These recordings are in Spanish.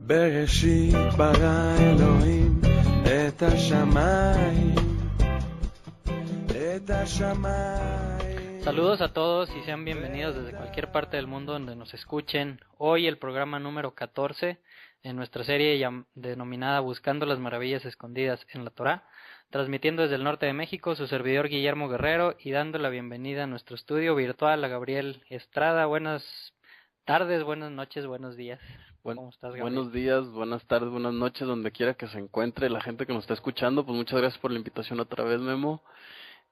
בראשית ברא אלוהים את השמיים, את השמיים. Saludos a todos y sean bienvenidos desde cualquier parte del mundo donde nos escuchen. Hoy el programa número 14 en nuestra serie denominada Buscando las Maravillas Escondidas en la Torá, transmitiendo desde el norte de México su servidor Guillermo Guerrero y dando la bienvenida a nuestro estudio virtual a Gabriel Estrada. Buenas tardes, buenas noches, buenos días. ¿Cómo estás, Gabriel? Buenos días, buenas tardes, buenas noches, donde quiera que se encuentre la gente que nos está escuchando. Pues muchas gracias por la invitación otra vez, Memo.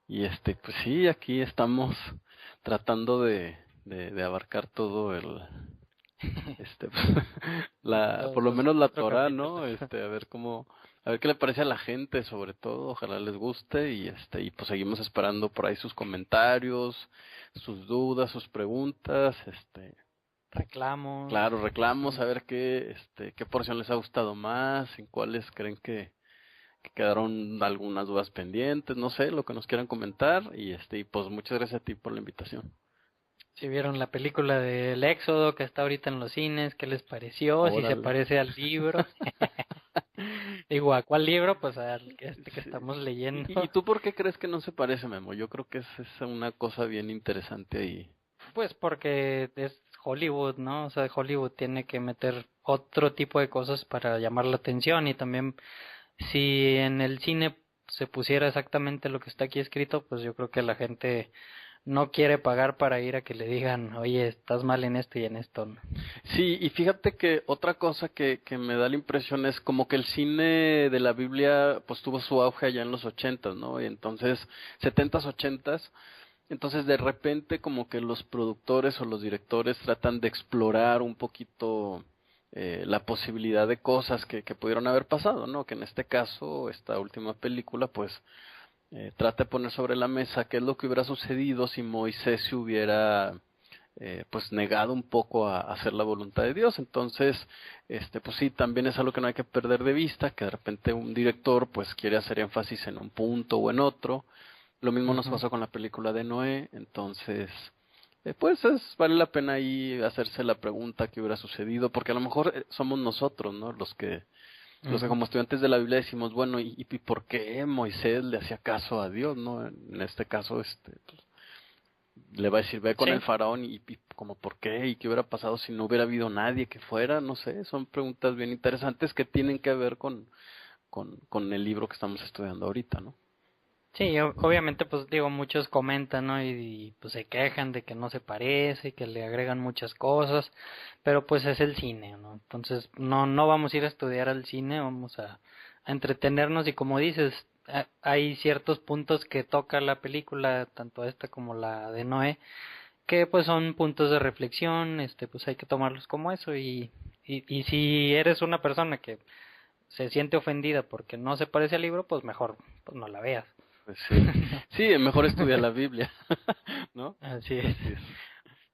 Y pues sí, aquí estamos tratando de abarcar todo el por lo menos la Torá, ¿no? A ver qué le parece a la gente, sobre todo, ojalá les guste y pues seguimos esperando por ahí sus comentarios, sus dudas, sus preguntas, reclamos. Claro, reclamos, a ver qué porción les ha gustado más, en cuáles creen que quedaron algunas dudas pendientes, no sé, lo que nos quieran comentar y pues muchas gracias a ti por la invitación. Si vieron la película del Éxodo que está ahorita en los cines, ¿qué les pareció? Órale. Si se parece al libro. Digo, ¿a cuál libro? Pues al que estamos leyendo. ¿Y tú por qué crees que no se parece, Memo? Yo creo que es una cosa bien interesante ahí. Pues porque es Hollywood, ¿no? O sea, Hollywood tiene que meter otro tipo de cosas para llamar la atención y también si en el cine se pusiera exactamente lo que está aquí escrito, pues yo creo que la gente no quiere pagar para ir a que le digan, oye, estás mal en esto y en esto, ¿no? Sí, y fíjate que otra cosa que me da la impresión es como que el cine de la Biblia pues tuvo su auge allá en los 80s, ¿no? Y entonces, 70s, 80s, entonces de repente como que los productores o los directores tratan de explorar un poquito la posibilidad de cosas que pudieron haber pasado, ¿no? Que en este caso, esta última película, pues trata de poner sobre la mesa qué es lo que hubiera sucedido si Moisés se hubiera pues negado un poco a hacer la voluntad de Dios. Entonces, pues sí, también es algo que no hay que perder de vista, que de repente un director pues quiere hacer énfasis en un punto o en otro. Lo mismo nos pasó con la película de Noé, entonces pues vale la pena ahí hacerse la pregunta qué hubiera sucedido, porque a lo mejor somos nosotros, ¿no? Los que como estudiantes de la Biblia decimos, bueno, ¿y por qué Moisés le hacía caso a Dios, no? En este caso, pues, le va a decir, ve con el faraón y como por qué, y qué hubiera pasado si no hubiera habido nadie que fuera, no sé, son preguntas bien interesantes que tienen que ver con el libro que estamos estudiando ahorita, ¿no? Sí, obviamente, pues digo, muchos comentan, ¿no? Y pues se quejan de que no se parece, que le agregan muchas cosas, pero pues es el cine, ¿no? Entonces no vamos a ir a estudiar al cine, vamos a entretenernos y como dices, hay ciertos puntos que toca la película, tanto esta como la de Noé, que pues son puntos de reflexión, pues hay que tomarlos como eso y si eres una persona que se siente ofendida porque no se parece al libro, pues mejor pues no la veas. Pues sí, sí, mejor estudiar la Biblia, ¿no? Así es.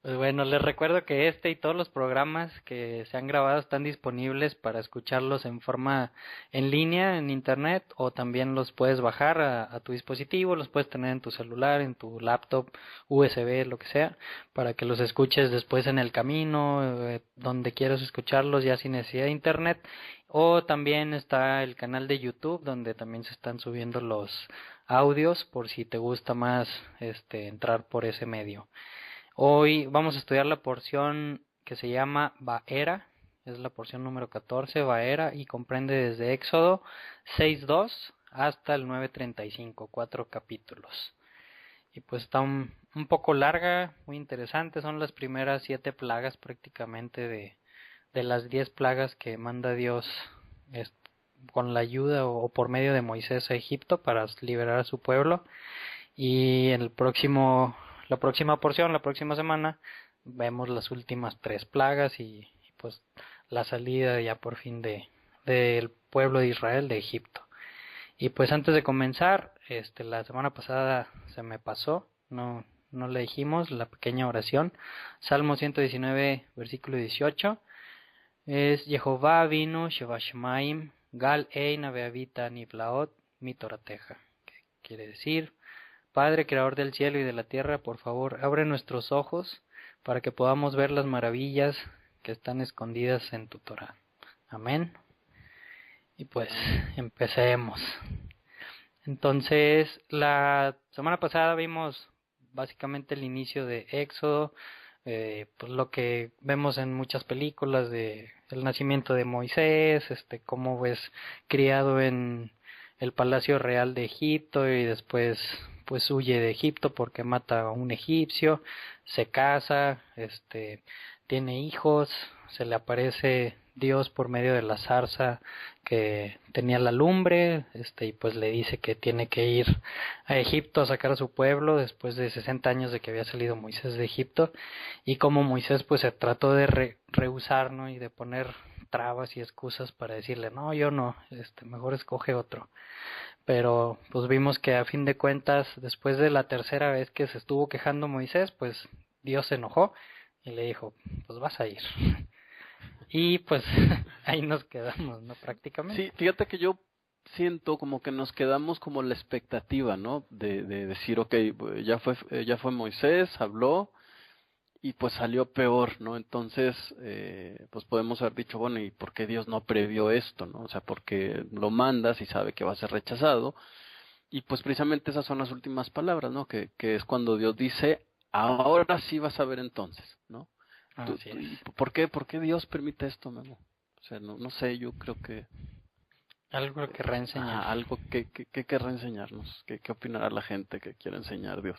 Pues bueno, les recuerdo que y todos los programas que se han grabado están disponibles para escucharlos en forma en línea, en internet, o también los puedes bajar a tu dispositivo, los puedes tener en tu celular, en tu laptop, USB, lo que sea, para que los escuches después en el camino, donde quieras escucharlos ya sin necesidad de internet, o también está el canal de YouTube donde también se están subiendo los audios por si te gusta más entrar por ese medio. Hoy vamos a estudiar la porción que se llama Vaera, es la porción número 14, Vaera, y comprende desde Éxodo 6.2 hasta el 9.35, 4 capítulos. Y pues está un poco larga, muy interesante, son las primeras 7 plagas prácticamente de las 10 plagas que manda Dios con la ayuda o por medio de Moisés a Egipto para liberar a su pueblo. Y la próxima porción, la próxima semana, vemos las últimas 3 plagas y pues la salida ya por fin del pueblo de Israel de Egipto. Y pues antes de comenzar, la semana pasada se me pasó, no le dijimos la pequeña oración. Salmo 119, versículo 18, es Jehová vino Sheva Shemaim Gal Eina Beavita Niflaot Mitorateja, que quiere decir: Padre, creador del cielo y de la tierra, por favor, abre nuestros ojos para que podamos ver las maravillas que están escondidas en tu Torah. Amén. Y pues empecemos. Entonces, la semana pasada vimos básicamente el inicio de Éxodo, pues lo que vemos en muchas películas de el nacimiento de Moisés, cómo es criado en el palacio real de Egipto y después pues huye de Egipto porque mata a un egipcio, se casa, tiene hijos, se le aparece Dios por medio de la zarza que tenía la lumbre, y pues le dice que tiene que ir a Egipto a sacar a su pueblo después de 60 años de que había salido Moisés de Egipto, y como Moisés pues se trató de rehusar, ¿no? Y de poner trabas y excusas para decirle, no, yo no, mejor escoge otro. Pero pues vimos que a fin de cuentas, después de la tercera vez que se estuvo quejando Moisés, pues Dios se enojó y le dijo, pues vas a ir. Y pues ahí nos quedamos, ¿no? Prácticamente. Sí, fíjate que yo siento como que nos quedamos como la expectativa, ¿no? De decir, okay, ya fue Moisés, habló y pues salió peor, ¿no? Entonces, pues podemos haber dicho, bueno, ¿y por qué Dios no previó esto, no? O sea, porque lo mandas y sabe que va a ser rechazado. Y pues precisamente esas son las últimas palabras, ¿no? Que es cuando Dios dice, ahora sí vas a ver entonces, ¿no? Así es. ¿Por qué Dios permite esto, Memo? O sea, no sé, yo creo que... Algo que reenseñar. Algo que querrá enseñarnos. ¿Qué opinará la gente que quiere enseñar Dios?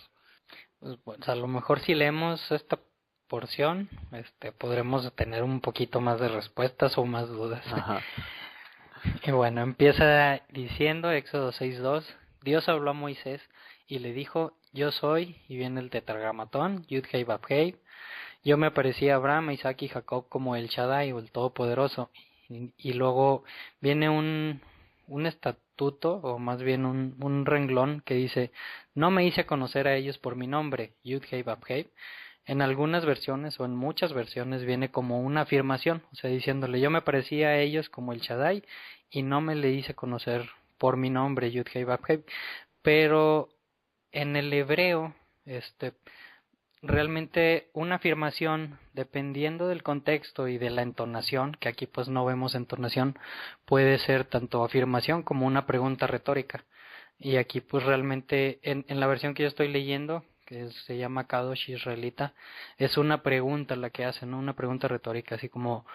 Pues a lo mejor si leemos esta porción, podremos tener un poquito más de respuestas o más dudas. Ajá. Y bueno, empieza diciendo Éxodo 6:2, Dios habló a Moisés y le dijo, yo soy, y viene el tetragramatón, Yud-Hei Vav-Hei. Yo me aparecí a Abraham, Isaac y Jacob como el Shaddai o el Todopoderoso. Y luego viene un estatuto, o más bien un renglón que dice, no me hice conocer a ellos por mi nombre, Yud-Hei Vav-Hei. En algunas versiones o en muchas versiones viene como una afirmación, o sea, diciéndole, yo me aparecí a ellos como el Shaddai y no me le hice conocer por mi nombre, Yud-Hei Vav-Hei. Pero en el hebreo, realmente una afirmación, dependiendo del contexto y de la entonación, que aquí pues no vemos entonación, puede ser tanto afirmación como una pregunta retórica. Y aquí pues realmente en la versión que yo estoy leyendo, que se llama Kadosh Israelita, es una pregunta la que hacen, ¿no? Una pregunta retórica, así como,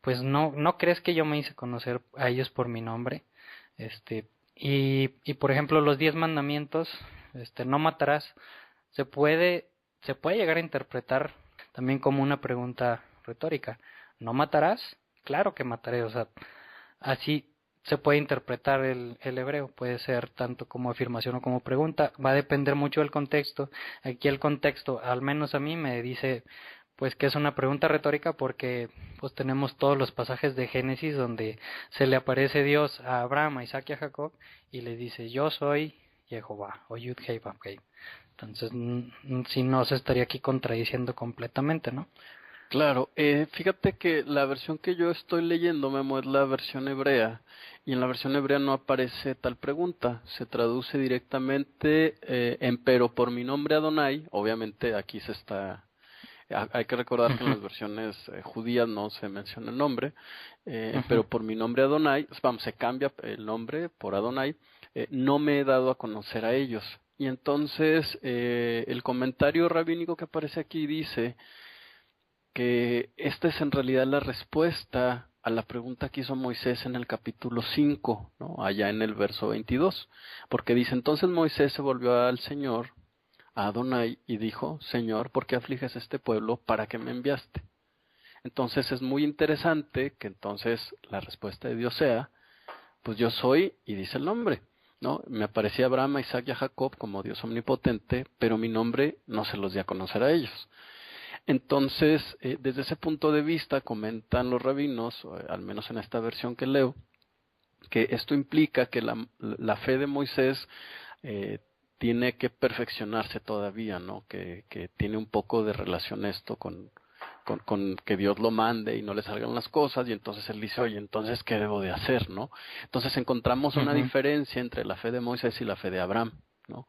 pues no crees que yo me hice conocer a ellos por mi nombre. Y por ejemplo los 10 mandamientos, no matarás, se puede llegar a interpretar también como una pregunta retórica. ¿No matarás? Claro que mataré, o sea, así se puede interpretar el hebreo, puede ser tanto como afirmación o como pregunta, va a depender mucho del contexto. Aquí el contexto, al menos a mí, me dice pues que es una pregunta retórica porque pues tenemos todos los pasajes de Génesis donde se le aparece Dios a Abraham, a Isaac y a Jacob y le dice yo soy Jehová o Yud-Hei Vav-Hei. Entonces, si no, se estaría aquí contradiciendo completamente, ¿no? Claro, fíjate que la versión que yo estoy leyendo, Memo, es la versión hebrea, y en la versión hebrea no aparece tal pregunta, se traduce directamente en pero por mi nombre Adonai, obviamente aquí hay que recordar que en las versiones judías no se menciona el nombre, pero por mi nombre Adonai, se cambia el nombre por Adonai, no me he dado a conocer a ellos. Y entonces el comentario rabínico que aparece aquí dice que esta es en realidad la respuesta a la pregunta que hizo Moisés en el capítulo 5, ¿no? Allá en el verso 22, porque dice, entonces Moisés se volvió al Señor, a Adonai, y dijo, Señor, ¿por qué afliges a este pueblo? ¿Para qué me enviaste? Entonces es muy interesante que entonces la respuesta de Dios sea, pues yo soy, y dice el nombre, ¿no? Me aparecía a Abraham, a Isaac y a Jacob como Dios omnipotente, pero mi nombre no se los di a conocer a ellos. Entonces, desde ese punto de vista, comentan los rabinos, al menos en esta versión que leo, que esto implica que la fe de Moisés tiene que perfeccionarse todavía, ¿no? Que tiene un poco de relación esto con que Dios lo mande y no le salgan las cosas, y entonces él dice, oye, entonces, ¿qué debo de hacer, no? Entonces encontramos una diferencia entre la fe de Moisés y la fe de Abraham, ¿no?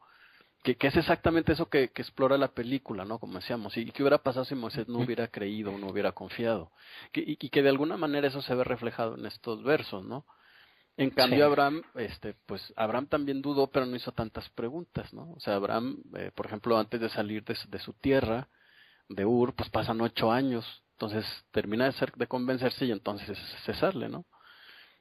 que es exactamente eso que explora la película, ¿no? Como decíamos, y qué hubiera pasado si Moisés no hubiera creído o no hubiera confiado, y que de alguna manera eso se ve reflejado en estos versos, ¿no? En cambio, Sí, Abraham, pues Abraham también dudó, pero no hizo tantas preguntas, ¿no? O sea, Abraham, por ejemplo, antes de salir de su tierra, de Ur, pues pasan 8 años, entonces termina de convencerse y entonces es cesarle, ¿no?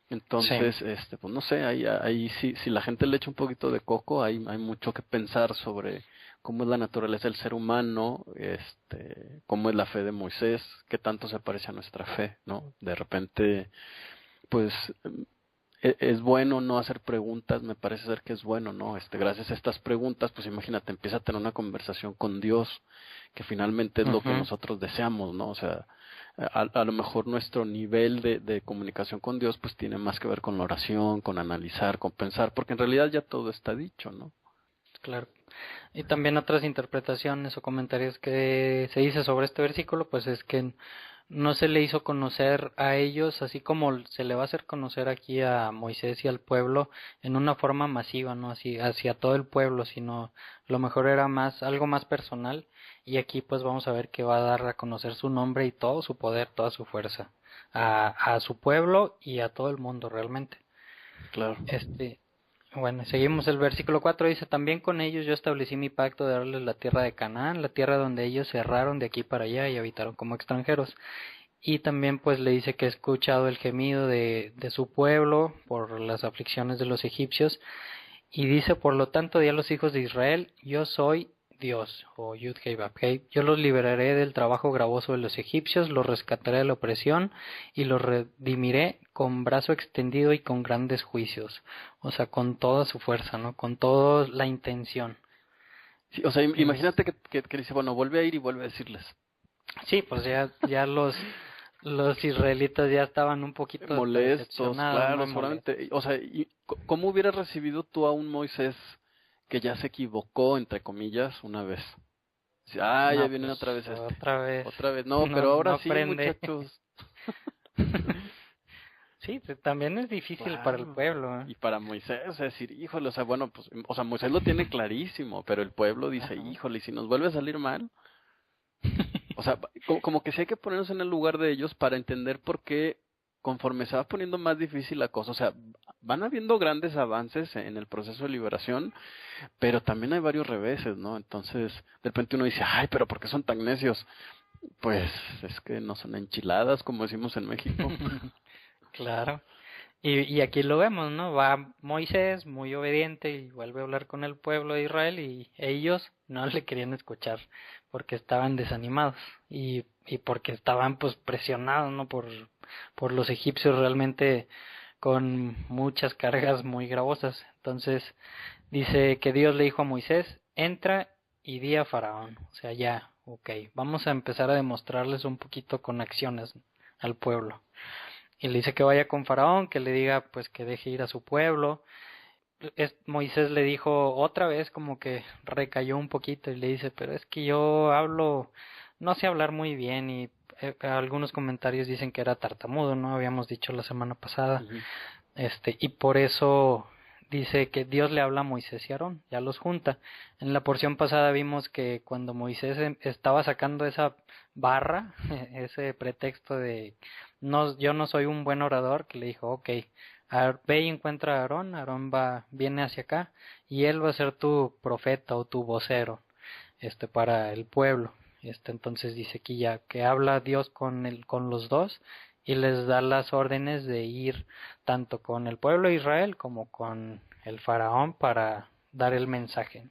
sí. Entonces, pues no sé, ahí si la gente le echa un poquito de coco, hay mucho que pensar sobre cómo es la naturaleza del ser humano, cómo es la fe de Moisés, qué tanto se parece a nuestra fe, ¿no? De repente, pues es bueno no hacer preguntas, me parece ser que es bueno, ¿no? Gracias a estas preguntas, pues imagínate, empieza a tener una conversación con Dios, que finalmente es lo que Ujú. nosotros deseamos, ¿no? O sea, a lo mejor nuestro nivel de comunicación con Dios, pues tiene más que ver con la oración, con analizar, con pensar, porque en realidad ya todo está dicho, ¿no? Claro. Y también otras interpretaciones o comentarios que se dice sobre este versículo, pues es que no se le hizo conocer a ellos, así como se le va a hacer conocer aquí a Moisés y al pueblo en una forma masiva, no así hacia todo el pueblo, sino lo mejor era más algo más personal, y aquí pues vamos a ver que va a dar a conocer su nombre y todo su poder, toda su fuerza a su pueblo y a todo el mundo realmente. Claro. Este, bueno, seguimos el versículo 4, dice, también con ellos yo establecí mi pacto de darles la tierra de Canaán, la tierra donde ellos se erraron de aquí para allá y habitaron como extranjeros. Y también pues le dice que ha escuchado el gemido de su pueblo por las aflicciones de los egipcios, y dice, por lo tanto, di a los hijos de Israel, yo soy Dios, o Yud Hei Vav Hei. Yo los liberaré del trabajo gravoso de los egipcios, los rescataré de la opresión y los redimiré con brazo extendido y con grandes juicios. O sea, con toda su fuerza, ¿no? Con toda la intención. Sí, o sea, Es, imagínate que dice, bueno, vuelve a ir y vuelve a decirles. sí, pues ya los israelitas ya estaban un poquito hasta Molestos, decepcionados, claro, muy molestos. seguramente. O sea, ¿cómo hubieras recibido tú a un Moisés que ya se equivocó, entre comillas, una vez? Dice, ya No, vienen pues otra vez otra vez, otra vez. No, no, pero no ahora sí, aprende. muchachos. Sí, también es difícil para el Claro. pueblo, ¿eh? Y para Moisés, o sea, decir, híjole, o sea, bueno, pues, o sea, Moisés lo tiene clarísimo, pero el pueblo dice, Ajá. híjole, y si nos vuelve a salir mal, o sea, como que sí hay que ponernos en el lugar de ellos para entender por qué, conforme se va poniendo más difícil la cosa, o sea, van habiendo grandes avances en el proceso de liberación, pero también hay varios reveses, ¿no? Entonces, de repente uno dice, ay, pero ¿por qué son tan necios? Pues es que no son enchiladas, como decimos en México. Claro. Y aquí lo vemos, ¿no? Va Moisés, muy obediente, y vuelve a hablar con el pueblo de Israel, y ellos no le querían escuchar porque estaban desanimados y porque estaban pues presionados, ¿no? Por los egipcios realmente con muchas cargas muy gravosas. Entonces dice que Dios le dijo a Moisés, entra y di a Faraón. O sea, ya, ok, vamos a empezar a demostrarles un poquito con acciones al pueblo. Y le dice que vaya con Faraón, que le diga pues que deje ir a su pueblo. Moisés le dijo otra vez, como que recayó un poquito, y le dice, pero es que yo hablo, no sé hablar muy bien, y algunos comentarios dicen que era tartamudo, ¿no? Habíamos dicho la semana pasada. Ujú. Y por eso dice que Dios le habla a Moisés y Aarón, ya los junta. En la porción pasada vimos que cuando Moisés estaba sacando esa barra, ese pretexto de no, yo no soy un buen orador, que le dijo, ok, ve y encuentra a Aarón, Aarón viene hacia acá, y él va a ser tu profeta o tu vocero, para el pueblo. Entonces dice aquí ya que habla Dios con los dos, y les da las órdenes de ir tanto con el pueblo de Israel como con el faraón para dar el mensaje.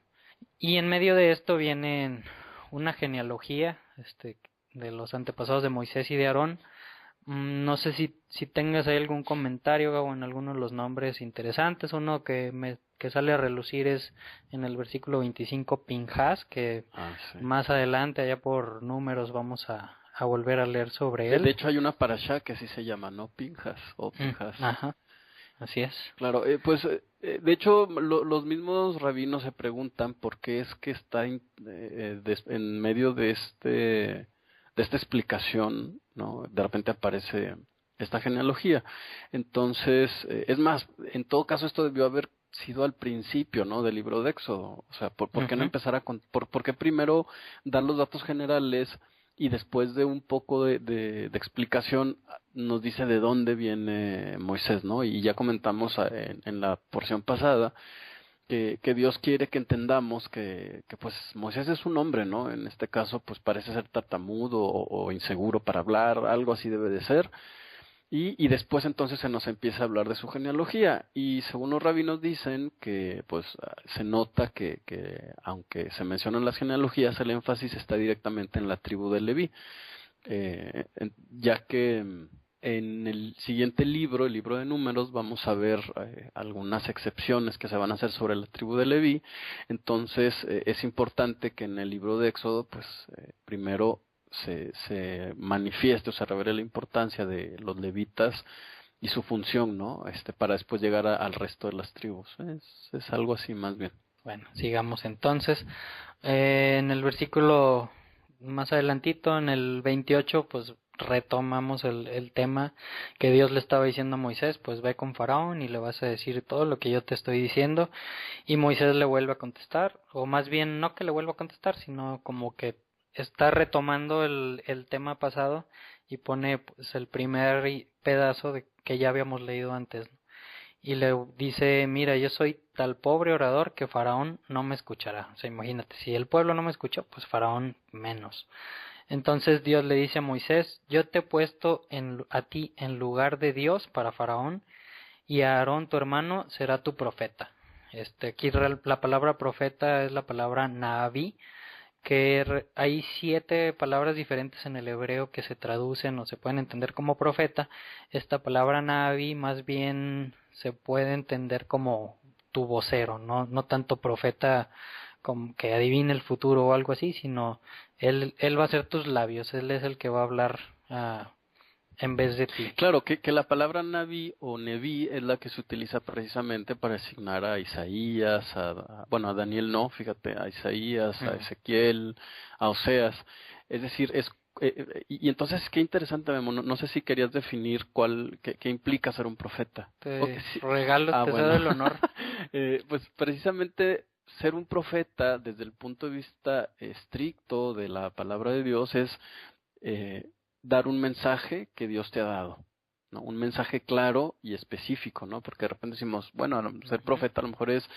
Y en medio de esto viene una genealogía, de los antepasados de Moisés y de Aarón. No sé si tengas ahí algún comentario, Gabo, en alguno de los nombres interesantes. Uno que sale a relucir es en el versículo 25, Pinjas, que Sí. más adelante, allá por números, vamos a volver a leer sobre De él. hecho, hay una parashá que así se llama, ¿no? Pinjas o Pinjas. Ajá, así es. Claro, pues de hecho los mismos rabinos se preguntan por qué es que está en medio de esta explicación, ¿no? De repente aparece esta genealogía. Entonces, es más, en todo caso esto debió haber sido al principio, ¿no? Del libro de Éxodo. O sea, ¿por qué no Ujú. empezar por qué primero dar los datos generales y después de un poco de explicación nos dice de dónde viene Moisés, ¿no? Y ya comentamos en la porción pasada que Dios quiere que entendamos que pues Moisés es un hombre, ¿no? En este caso pues parece ser tartamudo o inseguro para hablar, algo así debe de ser. Y después entonces se nos empieza a hablar de su genealogía. Y según los rabinos dicen que pues se nota que aunque se mencionan las genealogías, el énfasis está directamente en la tribu de Leví. Ya que en el siguiente libro, el libro de Números, vamos a ver algunas excepciones que se van a hacer sobre la tribu de Leví. Entonces es importante que en el libro de Éxodo, pues primero se manifieste o se revele la importancia de los levitas y su función, ¿no? Para después llegar al resto de las tribus. Es algo así más bien. Bueno, sigamos entonces. En el versículo más adelantito, en el 28, pues retomamos el tema que Dios le estaba diciendo a Moisés, pues ve con Faraón y le vas a decir todo lo que yo te estoy diciendo. Y Moisés le vuelve a contestar, o más bien no que le vuelva a contestar, sino como que está retomando el tema pasado y pone pues el primer pedazo de que ya habíamos leído antes, ¿no? Y le dice, mira, yo soy tal pobre orador que Faraón no me escuchará. O sea, imagínate, si el pueblo no me escuchó, pues Faraón menos. Entonces Dios le dice a Moisés, yo te he puesto a ti en lugar de Dios para Faraón, y a Aarón tu hermano será tu profeta. Aquí la palabra profeta es la palabra Naví, que hay 7 palabras diferentes en el hebreo que se traducen o se pueden entender como profeta. Esta palabra Navi más bien se puede entender como tu vocero, no tanto profeta como que adivine el futuro o algo así, sino él va a ser tus labios, él es el que va a hablar en vez de ti. Claro, que la palabra Naví o Neví es la que se utiliza precisamente para asignar a Isaías, bueno, a Daniel no, fíjate, a Isaías, a Ezequiel, a Oseas. Es decir, y entonces qué interesante, Memo, no sé si querías definir qué implica ser un profeta. Te Sí. regalo, te Bueno. cedo el honor. Pues precisamente ser un profeta desde el punto de vista estricto de la palabra de Dios es dar un mensaje que Dios te ha dado, ¿no? Un mensaje claro y específico, ¿no? Porque de repente decimos, bueno, ser profeta a lo mejor es,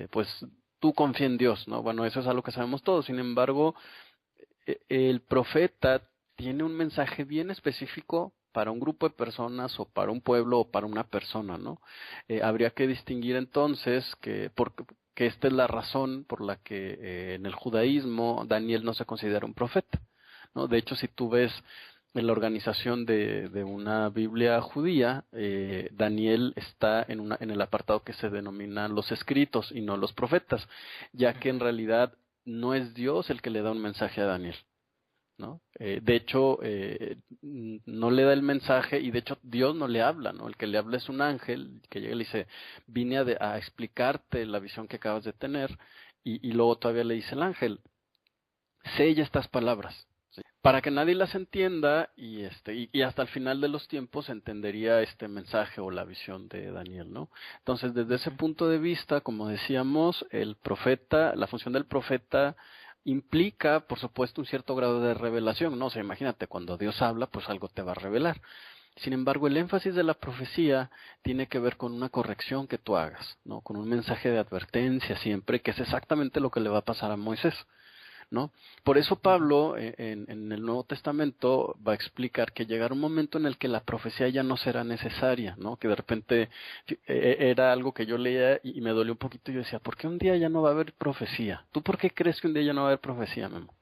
pues tú confía en Dios, ¿no? Bueno, eso es algo que sabemos todos. Sin embargo, el profeta tiene un mensaje bien específico para un grupo de personas o para un pueblo o para una persona, ¿no? Habría que distinguir entonces que esta es la razón por la que en el judaísmo Daniel no se considera un profeta, ¿no? De hecho, si tú ves en la organización de una Biblia judía, Daniel está en el apartado que se denomina los escritos y no los profetas, ya que en realidad no es Dios el que le da un mensaje a Daniel, ¿no? De hecho, no le da el mensaje y de hecho Dios no le habla, ¿no? El que le habla es un ángel que llega y le dice, vine a explicarte la visión que acabas de tener, y luego todavía le dice el ángel, sella estas palabras, ¿sí? Para que nadie las entienda y hasta el final de los tiempos entendería este mensaje o la visión de Daniel, ¿no? Entonces, desde ese punto de vista, como decíamos, el profeta, la función del profeta implica, por supuesto, un cierto grado de revelación, ¿no? O sea, imagínate, cuando Dios habla, pues algo te va a revelar. Sin embargo, el énfasis de la profecía tiene que ver con una corrección que tú hagas, ¿no? Con un mensaje de advertencia siempre, que es exactamente lo que le va a pasar a Moisés, ¿no? Por eso Pablo en el Nuevo Testamento va a explicar que llegará un momento en el que la profecía ya no será necesaria, ¿no? Que de repente era algo que yo leía y me dolió un poquito y yo decía, ¿por qué un día ya no va a haber profecía? ¿Tú por qué crees que un día ya no va a haber profecía, Memo?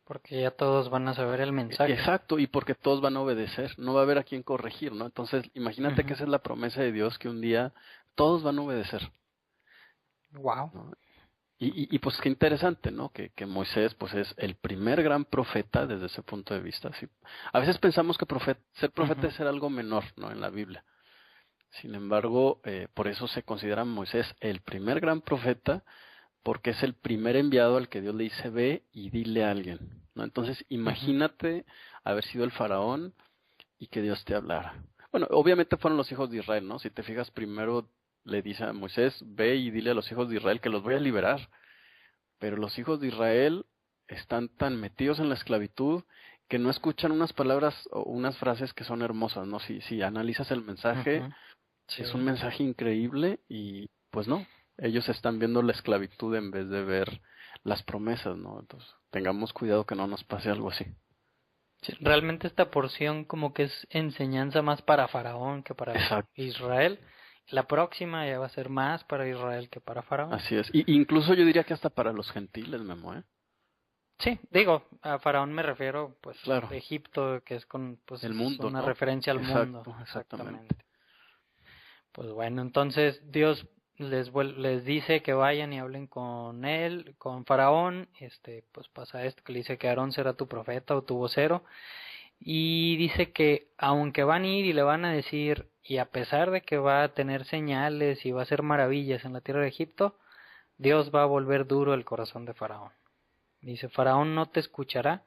Porque ya todos van a saber el mensaje. Exacto, y porque todos van a obedecer, no va a haber a quien corregir, ¿no? Entonces, imagínate que esa es la promesa de Dios, que un día todos van a obedecer. Wow. ¿No? Y pues qué interesante, ¿no? Que Moisés pues es el primer gran profeta desde ese punto de vista. ¿Sí? A veces pensamos que ser profeta es ser algo menor, ¿no? En la Biblia. Sin embargo, por eso se considera a Moisés el primer gran profeta, porque es el primer enviado al que Dios le dice, ve y dile a alguien, ¿no? Entonces, imagínate haber sido el faraón y que Dios te hablara. Bueno, obviamente fueron los hijos de Israel, ¿no? Si te fijas, primero le dice a Moisés, ve y dile a los hijos de Israel que los voy a liberar. Pero los hijos de Israel están tan metidos en la esclavitud que no escuchan unas palabras o unas frases que son hermosas, ¿no? Si analizas el mensaje, Ujú. Sí. es un mensaje increíble y pues no, ellos están viendo la esclavitud en vez de ver las promesas, ¿no? Entonces, tengamos cuidado que no nos pase algo así. Sí, realmente esta porción como que es enseñanza más para Faraón que para Exacto. Israel. La próxima ya va a ser más para Israel que para Faraón. Así es. Y incluso yo diría que hasta para los gentiles, Memo, ¿eh? Sí, digo, a Faraón me refiero pues Claro. de Egipto, que es con pues El es mundo, una ¿no? referencia al Exacto, mundo. exactamente. Pues bueno, entonces Dios les dice que vayan y hablen con él, con Faraón. Pues pasa esto que le dice que Aarón será tu profeta o tu vocero. Y dice que aunque van a ir y le van a decir, y a pesar de que va a tener señales y va a hacer maravillas en la tierra de Egipto, Dios va a volver duro el corazón de Faraón. Dice, Faraón no te escuchará,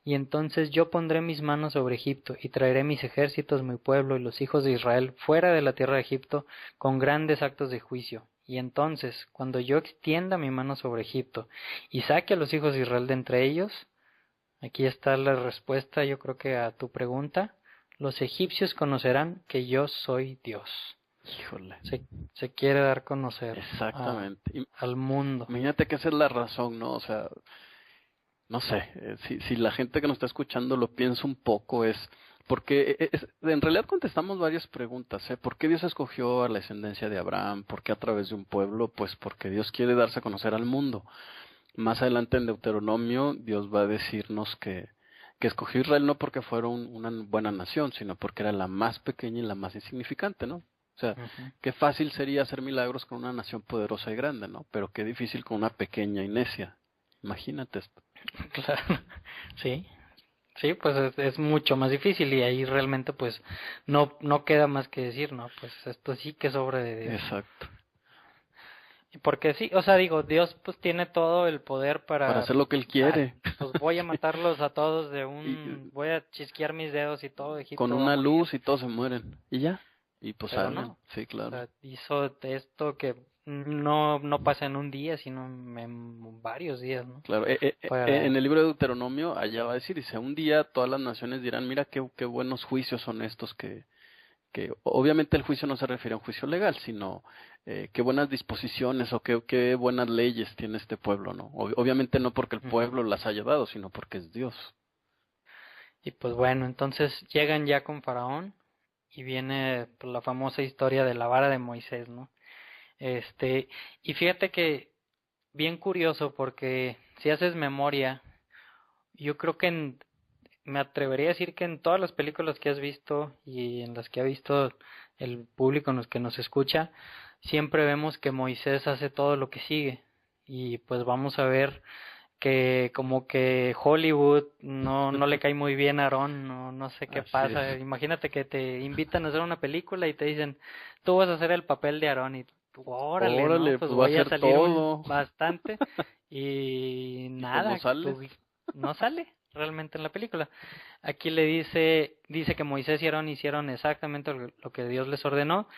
y entonces yo pondré mis manos sobre Egipto, y traeré mis ejércitos, mi pueblo y los hijos de Israel fuera de la tierra de Egipto con grandes actos de juicio. Y entonces, cuando yo extienda mi mano sobre Egipto y saque a los hijos de Israel de entre ellos, aquí está la respuesta, yo creo que a tu pregunta. Los egipcios conocerán que yo soy Dios. Híjole. Se quiere dar a conocer Exactamente. al mundo. Imagínate que esa es la razón, ¿no? O sea, no sé, si la gente que nos está escuchando lo piensa un poco, es porque en realidad contestamos varias preguntas, ¿eh? ¿Por qué Dios escogió a la descendencia de Abraham? ¿Por qué a través de un pueblo? Pues porque Dios quiere darse a conocer al mundo. Más adelante en Deuteronomio, Dios va a decirnos que escogió a Israel no porque fuera una buena nación, sino porque era la más pequeña y la más insignificante, ¿no? O sea, qué fácil sería hacer milagros con una nación poderosa y grande, ¿no? Pero qué difícil con una pequeña y necia. Imagínate esto. Claro, sí, sí, pues es mucho más difícil y ahí realmente pues no queda más que decir, ¿no? Pues esto sí que es obra de Dios. Exacto. Porque sí, o sea, digo, Dios pues tiene todo el poder Para hacer lo que Él quiere. Pues voy a matarlos a todos voy a chisquear mis dedos y todo Egipto con va a una morir. luz y todos se mueren. Y ya. Y pues Pero salen. no. Sí, claro. O sea, hizo esto que no pasa en un día, sino en varios días, ¿no? Claro, en el libro de Deuteronomio, allá va a decir, dice, un día todas las naciones dirán, mira qué buenos juicios son estos que obviamente el juicio no se refiere a un juicio legal, sino qué buenas disposiciones o qué buenas leyes tiene este pueblo, ¿no? Obviamente no porque el pueblo las haya dado, sino porque es Dios. Y pues bueno, entonces llegan ya con Faraón y viene pues, la famosa historia de la vara de Moisés, ¿no? Y fíjate que bien curioso porque si haces memoria, yo creo que me atrevería a decir que en todas las películas que has visto y en las que ha visto el público en los que nos escucha, siempre vemos que Moisés hace todo lo que sigue y pues vamos a ver que como que Hollywood no le cae muy bien a Aarón, no sé qué Así pasa. es. Imagínate que te invitan a hacer una película y te dicen, tú vas a hacer el papel de Aarón y tú, órale, ¿no? Pues pues va voy a a ser salir todo. bastante y ¿Y nada, pues no sales? no sale realmente en la película. Aquí le dice que Moisés y Aarón hicieron exactamente lo que Dios les ordenó.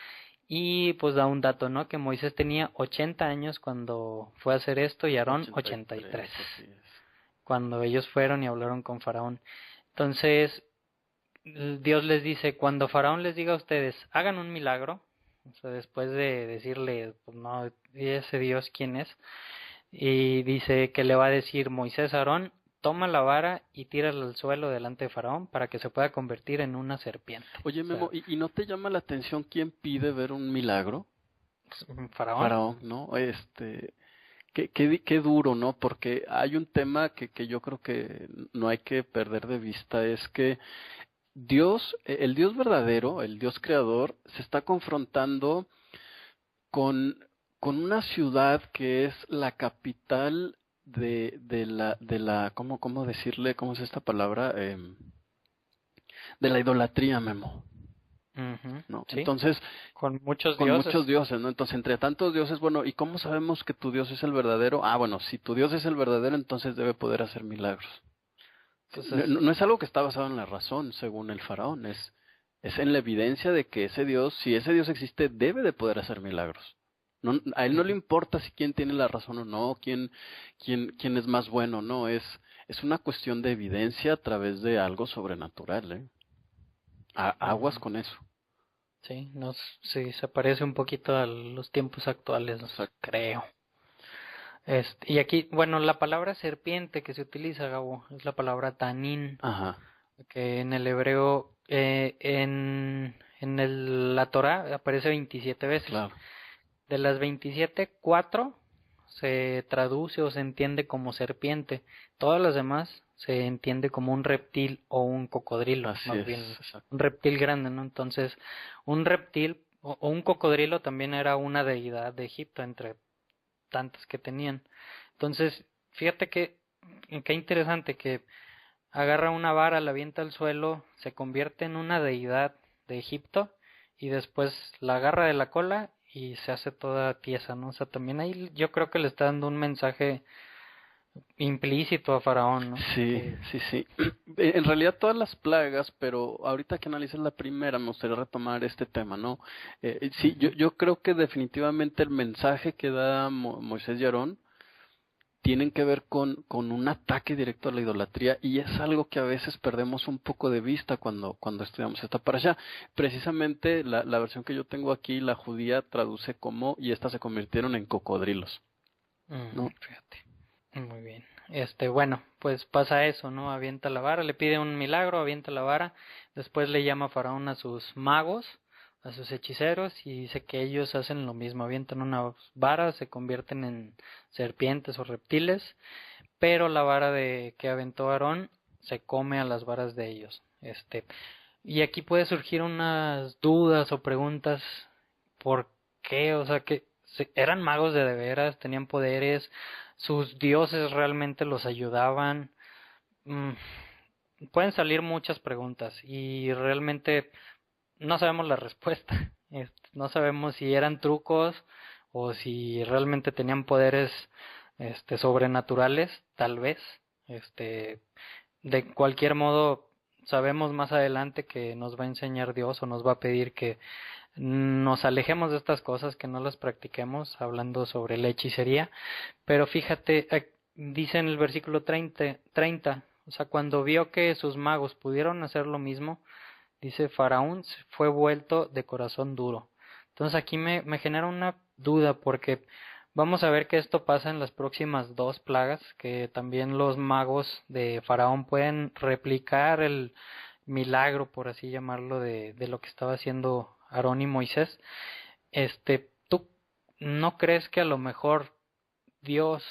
Y pues da un dato, ¿no? Que Moisés tenía 80 años cuando fue a hacer esto y Aarón 83. Así es. Cuando ellos fueron y hablaron con Faraón. Entonces, Dios les dice, cuando Faraón les diga a ustedes, hagan un milagro, o sea, después de decirle, pues no, ese Dios quién es, y dice que le va a decir Moisés a Aarón, toma la vara y tírala al suelo delante de Faraón para que se pueda convertir en una serpiente. Oye, Memo, ¿y no te llama la atención quién pide ver un milagro? Faraón. Faraón, ¿no? Qué duro, ¿no? Porque hay un tema que yo creo que no hay que perder de vista, es que Dios, el Dios verdadero, el Dios creador, se está confrontando con una ciudad que es la capital de la ¿cómo decirle? ¿Cómo es esta palabra? De la idolatría, Memo. ¿No? Sí, Entonces, con muchos dioses, ¿no? Entonces, entre tantos dioses, bueno, ¿y cómo sabemos que tu Dios es el verdadero? Ah, bueno, si tu Dios es el verdadero, entonces debe poder hacer milagros. Entonces, no es algo que está basado en la razón, según el faraón, es es en la evidencia de que ese Dios, si ese Dios existe, debe de poder hacer milagros. No, a él no le importa si quién tiene la razón o no, quién es más bueno, no, es una cuestión de evidencia a través de algo sobrenatural, ¿eh? Aguas con eso. Sí, sí, se parece un poquito a los tiempos actuales, creo. Y aquí, bueno, la palabra serpiente que se utiliza, Gabo, es la palabra tanín, Ajá. que en el hebreo, la Torá aparece 27 veces. Claro. De las 27, 4 se traduce o se entiende como serpiente. Todas las demás se entiende como un reptil o un cocodrilo, Así más es, bien exacto. un reptil grande, ¿no? Entonces, un reptil o un cocodrilo también era una deidad de Egipto entre tantas que tenían. Entonces, fíjate que qué interesante que agarra una vara, la avienta al suelo, se convierte en una deidad de Egipto y después la agarra de la cola y se hace toda tiesa, ¿no? O sea, también ahí yo creo que le está dando un mensaje implícito a Faraón, ¿no? Sí, sí. En realidad todas las plagas, pero ahorita que analices la primera, me gustaría retomar este tema, ¿no? Sí, yo creo que definitivamente el mensaje que da Moisés y Aarón tienen que ver con un ataque directo a la idolatría, y es algo que a veces perdemos un poco de vista cuando estudiamos esta parasha. Precisamente la versión que yo tengo aquí, la judía, traduce como y estas se convirtieron en cocodrilos, ¿no? Fíjate. Muy bien. Bueno, pues pasa eso, ¿no? Avienta la vara, le pide un milagro, avienta la vara, después le llama Faraón a sus magos, a sus hechiceros, y dice que ellos hacen lo mismo, avientan una vara, se convierten en serpientes o reptiles, pero la vara que aventó Aarón se come a las varas de ellos. Y aquí puede surgir unas dudas o preguntas, ¿por qué? O sea, que eran magos de veras, tenían poderes, sus dioses realmente los ayudaban. Pueden salir muchas preguntas y realmente no sabemos la respuesta. No sabemos si eran trucos o si realmente tenían poderes sobrenaturales, tal vez. De cualquier modo, sabemos más adelante que nos va a enseñar Dios o nos va a pedir que nos alejemos de estas cosas, que no las practiquemos, hablando sobre la hechicería. Pero fíjate, dice en el versículo 30, o sea, cuando vio que sus magos pudieron hacer lo mismo, dice, Faraón fue vuelto de corazón duro. Entonces aquí me genera una duda, porque vamos a ver que esto pasa en las próximas 2 plagas, que también los magos de Faraón pueden replicar el milagro, por así llamarlo, de lo que estaba haciendo Aarón y Moisés. ¿Tú no crees que a lo mejor Dios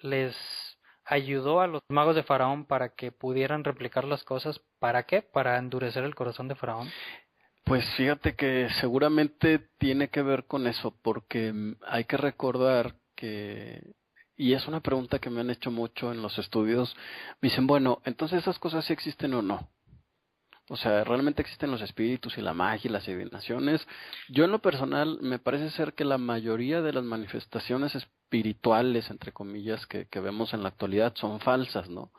les ayudó a los magos de Faraón para que pudieran replicar las cosas? ¿Para qué? ¿Para endurecer el corazón de Faraón? Pues fíjate que seguramente tiene que ver con eso, porque hay que recordar que, y es una pregunta que me han hecho mucho en los estudios, me dicen, bueno, entonces esas cosas sí existen o no. O sea, ¿realmente existen los espíritus y la magia y las adivinaciones? Yo en lo personal me parece ser que la mayoría de las manifestaciones espirituales, entre comillas, que vemos en la actualidad son falsas, ¿no?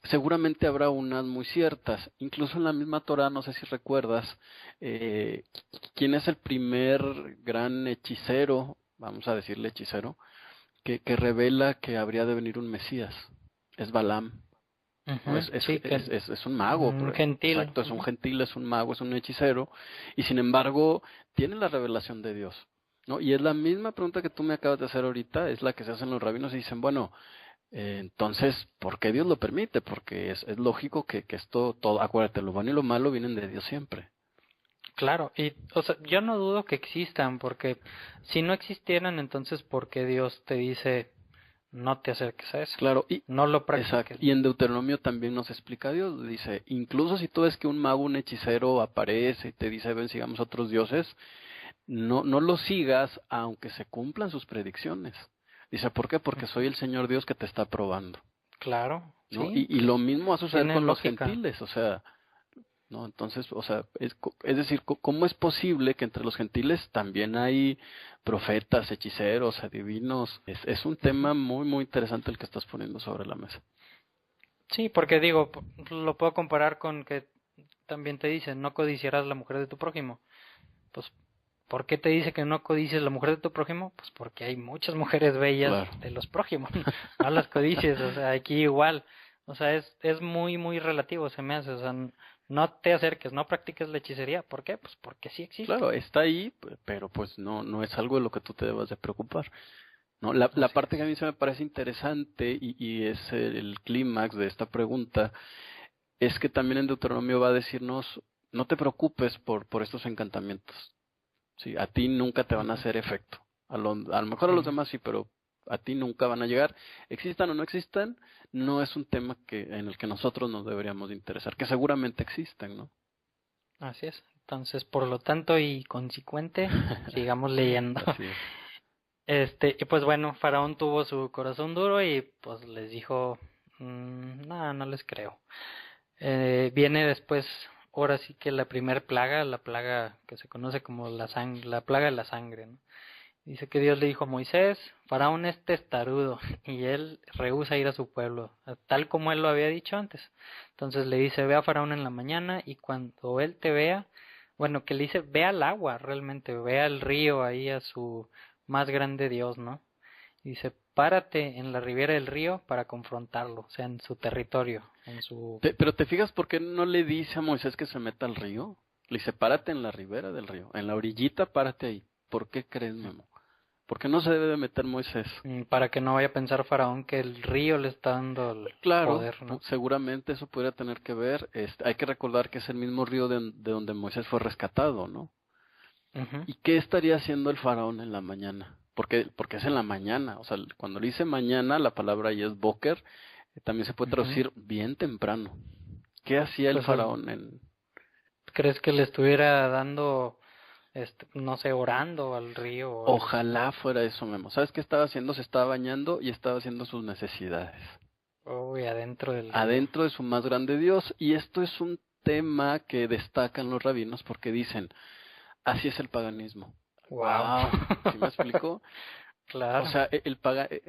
Seguramente habrá unas muy ciertas. Incluso en la misma Torá, no sé si recuerdas, quién es el primer gran hechicero, vamos a decirle hechicero, que revela que habría de venir un Mesías. Es Balaam. Uh-huh. Es un mago. Un gentil. Exacto, es un gentil, es un mago, es un hechicero, y sin embargo tiene la revelación de Dios, ¿no? Y es la misma pregunta que tú me acabas de hacer ahorita, es la que se hacen los rabinos y dicen, bueno, entonces, ¿por qué Dios lo permite? Porque es lógico que esto, todo, acuérdate, lo bueno y lo malo vienen de Dios siempre. Claro, y o sea, yo no dudo que existan, porque si no existieran, entonces ¿por qué Dios te dice no te acerques a eso? Claro, y no lo practiques. Exacto. Y en Deuteronomio también nos explica Dios, dice, incluso si tú ves que un mago, un hechicero aparece y te dice, ven, sigamos otros dioses, no lo sigas aunque se cumplan sus predicciones. Dice, ¿por qué? Porque soy el Señor Dios que te está probando. Claro, ¿no? sí. Y lo mismo va a suceder con los lógica. gentiles, o sea, ¿no? Entonces, o sea, es decir, ¿cómo es posible que entre los gentiles también hay profetas, hechiceros, adivinos? Es un tema muy, muy interesante el que estás poniendo sobre la mesa. Sí, porque digo, lo puedo comparar con que también te dice, no codiciarás la mujer de tu prójimo. Pues, ¿por qué te dice que no codicies la mujer de tu prójimo? Pues porque hay muchas mujeres bellas Claro. de los prójimos. No las codicies, o sea, aquí igual. O sea, es muy, muy relativo, se me hace. O sea, no te acerques, no practiques la hechicería. ¿Por qué? Pues porque sí existe. Claro, está ahí, pero pues no es algo de lo que tú te debas de preocupar. No, la Así parte es. que a mí se me parece interesante y es el clímax de esta pregunta, es que también en Deuteronomio va a decirnos, no te preocupes por estos encantamientos. Sí, a ti nunca te van a Ujú, hacer efecto. A lo mejor a los ujú. demás sí, pero a ti nunca van a llegar. Existan o no existan, no es un tema en el que nosotros nos deberíamos de interesar, que seguramente existen, ¿no? Así es. Entonces, por lo tanto y consecuente, sigamos leyendo. Así es. Y pues bueno, Faraón tuvo su corazón duro y pues les dijo, no, no les creo. Viene después, ahora sí que la primer plaga, la plaga que se conoce como la plaga de la sangre, ¿no? Dice que Dios le dijo a Moisés, Faraón es testarudo y él rehúsa ir a su pueblo, tal como él lo había dicho antes. Entonces le dice, ve a Faraón en la mañana y cuando él te vea, bueno, que le dice, ve al agua realmente, ve al río ahí a su más grande Dios, ¿no? Y dice, párate en la ribera del río para confrontarlo, o sea, en su territorio, en su... Pero te fijas por qué no le dice a Moisés que se meta al río. Le dice, párate en la ribera del río, en la orillita, párate ahí. ¿Por qué crees, Memo? ¿Por qué no se debe de meter Moisés? Para que no vaya a pensar Faraón que el río le está dando el Claro, poder, ¿no? seguramente eso podría tener que ver. Hay que recordar que es el mismo río de donde Moisés fue rescatado, ¿no? Ujú, ¿Y qué estaría haciendo el faraón en la mañana? Porque es en la mañana. O sea, cuando le dice mañana, la palabra ahí es boker, también se puede ujú. traducir bien temprano. ¿Qué hacía el Pues faraón en... ¿crees que le estuviera dando, no sé, orando al río o algo así? Ojalá fuera eso, Memo. ¿Sabes qué estaba haciendo? Se estaba bañando y estaba haciendo sus necesidades. Uy, adentro del río. Adentro de su más grande Dios. Y esto es un tema que destacan los rabinos porque dicen, así es el paganismo. Wow. Wow, ¿sí me explico? O Claro. sea,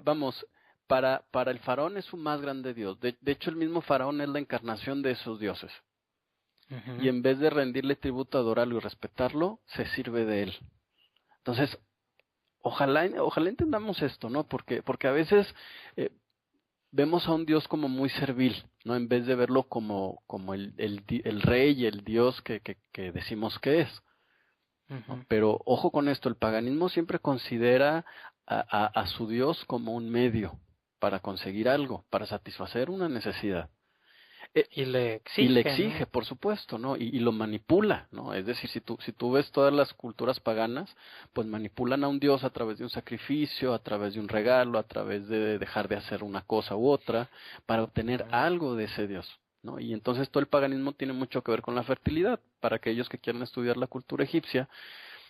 vamos, para el faraón es su más grande Dios. De hecho, el mismo faraón es la encarnación de esos dioses. Y Ujú. en vez de rendirle tributo, adorarlo y respetarlo, se sirve de él. Entonces, ojalá entendamos esto, ¿no? Porque a veces eh, vemos a un Dios como muy servil, ¿no? En vez de verlo como el rey y el Dios que decimos que es, ¿no? Ujú. Pero ojo con esto, el paganismo siempre considera a su Dios como un medio para conseguir algo, para satisfacer una necesidad. Eh, Y le y le exige, exige, ¿no? por supuesto, ¿no? Y lo manipula, ¿no? Es decir, si tú ves todas las culturas paganas, pues manipulan a un dios a través de un sacrificio, a través de un regalo, a través de dejar de hacer una cosa u otra, para obtener Ujú. algo de ese dios, ¿no? Y entonces todo el paganismo tiene mucho que ver con la fertilidad. Para aquellos que quieran estudiar la cultura egipcia,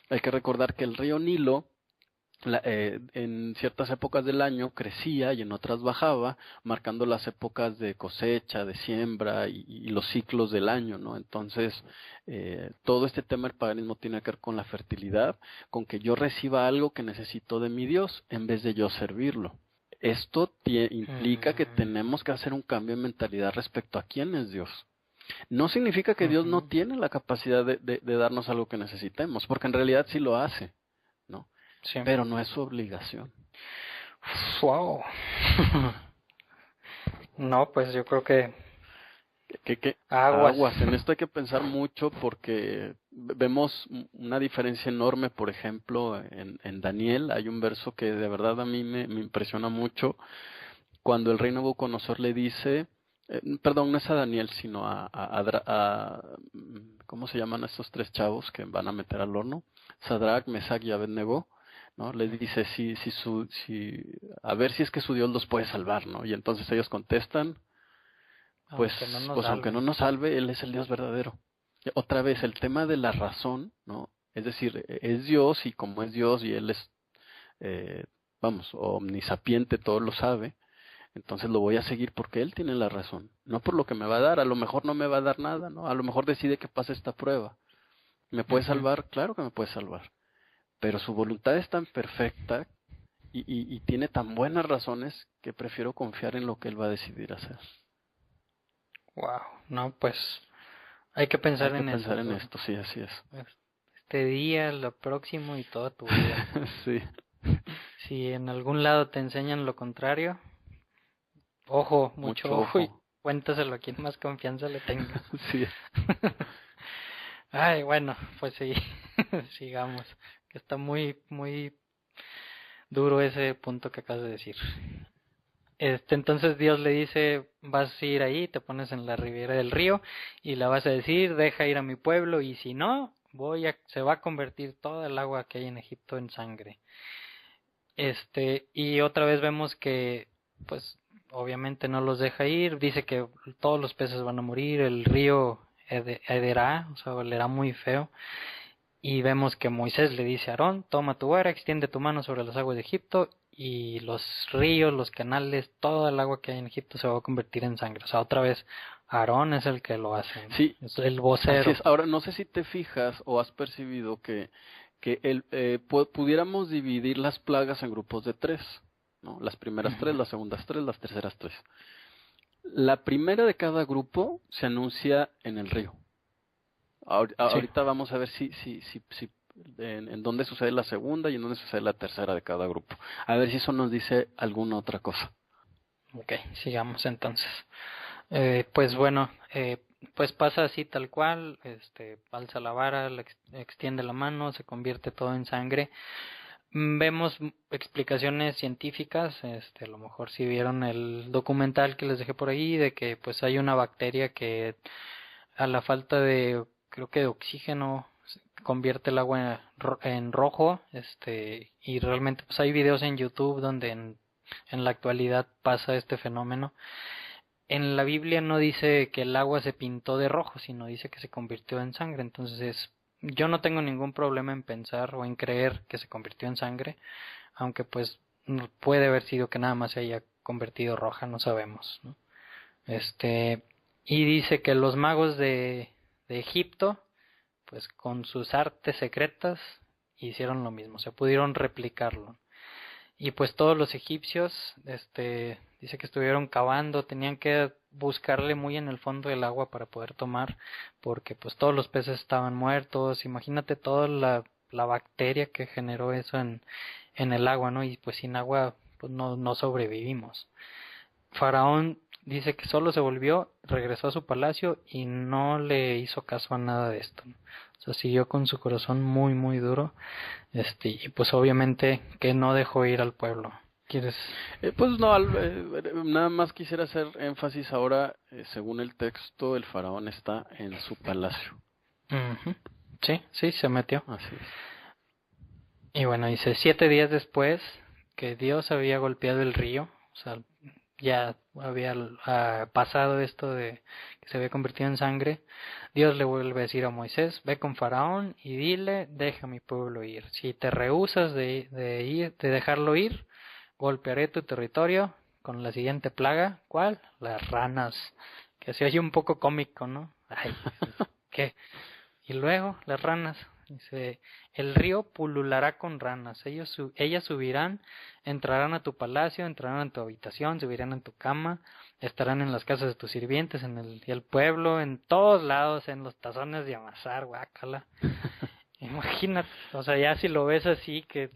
hay que recordar que el río Nilo en ciertas épocas del año crecía y en otras bajaba, marcando las épocas de cosecha, de siembra y los ciclos del año, ¿no? Entonces, todo este tema del paganismo tiene que ver con la fertilidad, con que yo reciba algo que necesito de mi Dios en vez de yo servirlo. Esto implica que Mm, tenemos que hacer un cambio de mentalidad respecto a quién es Dios. No significa que Dios no ujú. tiene la capacidad de darnos algo que necesitemos, porque en realidad sí lo hace, ¿no? Sí. Pero no es su obligación. Wow. No, pues yo creo que Que aguas. aguas, en esto hay que pensar mucho porque vemos una diferencia enorme, por ejemplo, en Daniel hay un verso que de verdad a mí me impresiona mucho, cuando el rey Nabucodonosor le dice, perdón, no es a Daniel, sino ¿cómo se llaman estos tres chavos que van a meter al horno? Sadrach, Mesach y Abednego, ¿no? Les dice a ver si es que su Dios los puede salvar, ¿no? Y entonces ellos contestan, pues, Aunque no nos pues aunque no salve. nos salve, Él es el Dios verdadero. Otra vez, el tema de la razón, ¿no? Es decir, es Dios y como es Dios y Él es, eh, vamos, omnisapiente, todo lo sabe, entonces lo voy a seguir porque Él tiene la razón, no por lo que me va a dar, a lo mejor no me va a dar nada, ¿no? A lo mejor decide que pase esta prueba. ¿Me puede Ujú. salvar? Claro que me puede salvar, pero su voluntad es tan perfecta y tiene tan buenas razones que prefiero confiar en lo que Él va a decidir hacer. Wow. No, pues Hay que pensar Hay que en pensar eso, en ¿no? esto, sí, así es. Este día, lo próximo y toda tu vida. Sí, Si en algún lado te enseñan lo contrario, ojo, mucho mucho ojo y ojo. cuéntaselo a quien más confianza le tengas. Sí. Ay, bueno, pues sí, sigamos. Que está muy, muy duro ese punto que acabas de decir. Entonces Dios le dice, vas a ir ahí, te pones en la ribera del río y la vas a decir, deja ir a mi pueblo y si no, se va a convertir toda el agua que hay en Egipto en sangre. Y otra vez vemos que, pues, obviamente no los deja ir, dice que todos los peces van a morir, el río hederá, o sea, olerá muy feo. Y vemos que Moisés le dice a Aarón, toma tu vara, extiende tu mano sobre las aguas de Egipto y los ríos, los canales, toda el agua que hay en Egipto se va a convertir en sangre. O sea, otra vez Aarón es el que lo hace, ¿no? Sí, Es el así vocero. es. Ahora, no sé si te fijas o has percibido que pudiéramos dividir las plagas en grupos de 3, ¿no? Las primeras 3, las segundas 3, las terceras 3. La primera de cada grupo se anuncia en el río. Sí, Ahorita vamos a ver si en dónde sucede la segunda y en dónde sucede la tercera de cada grupo. A ver si eso nos dice alguna otra cosa. ok, sigamos entonces. Pues bueno, pues pasa así tal cual, alza la vara, extiende la mano, se convierte todo en sangre. Vemos explicaciones científicas, a lo mejor si vieron el documental que les dejé por ahí, de que pues hay una bacteria que a la falta de, creo que de oxígeno, convierte el agua en rojo, y realmente pues hay videos en YouTube donde en la actualidad pasa este fenómeno. En la Biblia no dice que el agua se pintó de rojo, sino dice que se convirtió en sangre. Entonces, yo no tengo ningún problema en pensar o en creer que se convirtió en sangre, aunque pues puede haber sido que nada más se haya convertido roja, no sabemos, ¿no? Y dice que los magos de Egipto, pues con sus artes secretas, hicieron lo mismo, se pudieron replicarlo. Y pues todos los egipcios, dice que estuvieron cavando, tenían que buscarle muy en el fondo del agua para poder tomar, porque pues todos los peces estaban muertos. Imagínate toda la bacteria que generó eso en el agua, ¿no? Y pues sin agua pues no sobrevivimos. Faraón dice que solo se volvió, regresó a su palacio y no le hizo caso a nada de esto, ¿no? O sea, siguió con su corazón muy muy duro, y pues obviamente que no dejó ir al pueblo. ¿Quieres? Pues no, nada más quisiera hacer énfasis ahora, según el texto, el faraón está en su palacio. Uh-huh. Sí, se metió. Así es. Y bueno, dice 7 días después que Dios había golpeado el río, o sea, ya había pasado esto de que se había convertido en sangre. Dios le vuelve a decir a Moisés, ve con Faraón y dile, deja a mi pueblo ir. Si te rehusas de dejarlo ir, golpearé tu territorio con la siguiente plaga. ¿Cuál? Las ranas. Que se oye un poco cómico, ¿no? Ay, ¿qué? Y luego las ranas. Dice, el río pululará con ranas, ellas subirán, entrarán a tu palacio, entrarán en tu habitación, subirán en tu cama, estarán en las casas de tus sirvientes, y el pueblo, en todos lados, en los tazones de amasar, guácala. Imagínate, o sea, ya si lo ves así, que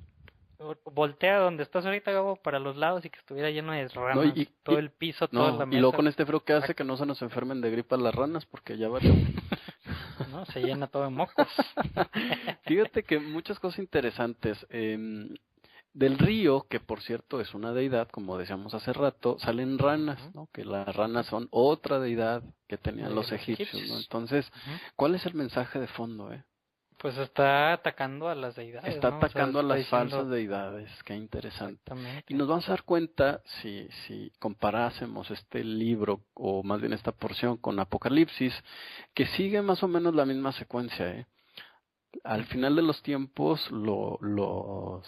voltea donde estás ahorita, Gabo, para los lados y que estuviera lleno de ranas, No, todo el piso, toda la y mesa. luego con este frío que hace que no se nos enfermen de gripa las ranas, porque ya valió. No, se llena todo de mocos. Fíjate que muchas cosas interesantes. Del río, que por cierto es una deidad, como decíamos hace rato, salen ranas, ¿no? Que las ranas son otra deidad que tenían los egipcios, ¿no? Entonces, ¿cuál es el mensaje de fondo, Pues está atacando a las deidades, Está ¿no? atacando O sea, a las diciendo... falsas deidades, qué interesante. Exactamente. Y nos vamos a dar cuenta, si comparásemos este libro, o más bien esta porción con Apocalipsis, que sigue más o menos la misma secuencia, Al final de los tiempos, lo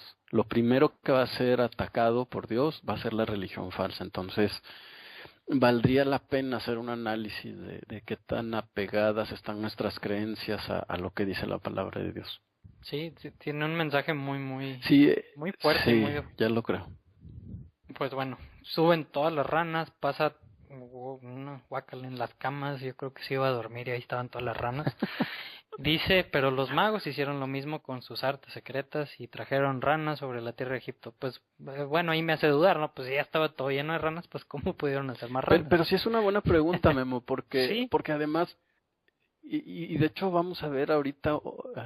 primero que va a ser atacado por Dios va a ser la religión falsa. Entonces, valdría la pena hacer un análisis de qué tan apegadas están nuestras creencias a lo que dice la palabra de Dios. Sí, tiene un mensaje muy muy fuerte. Sí, ya lo creo. Pues bueno, suben todas las ranas, pasa guácala en las camas, yo creo que se iba a dormir y ahí estaban todas las ranas. Dice, pero los magos hicieron lo mismo con sus artes secretas y trajeron ranas sobre la tierra de Egipto. Pues bueno, ahí me hace dudar, ¿no? Pues si ya estaba todo lleno de ranas, pues ¿cómo pudieron hacer más ranas? Pero sí es una buena pregunta, Memo, porque, Sí. porque además, y de hecho vamos a ver ahorita,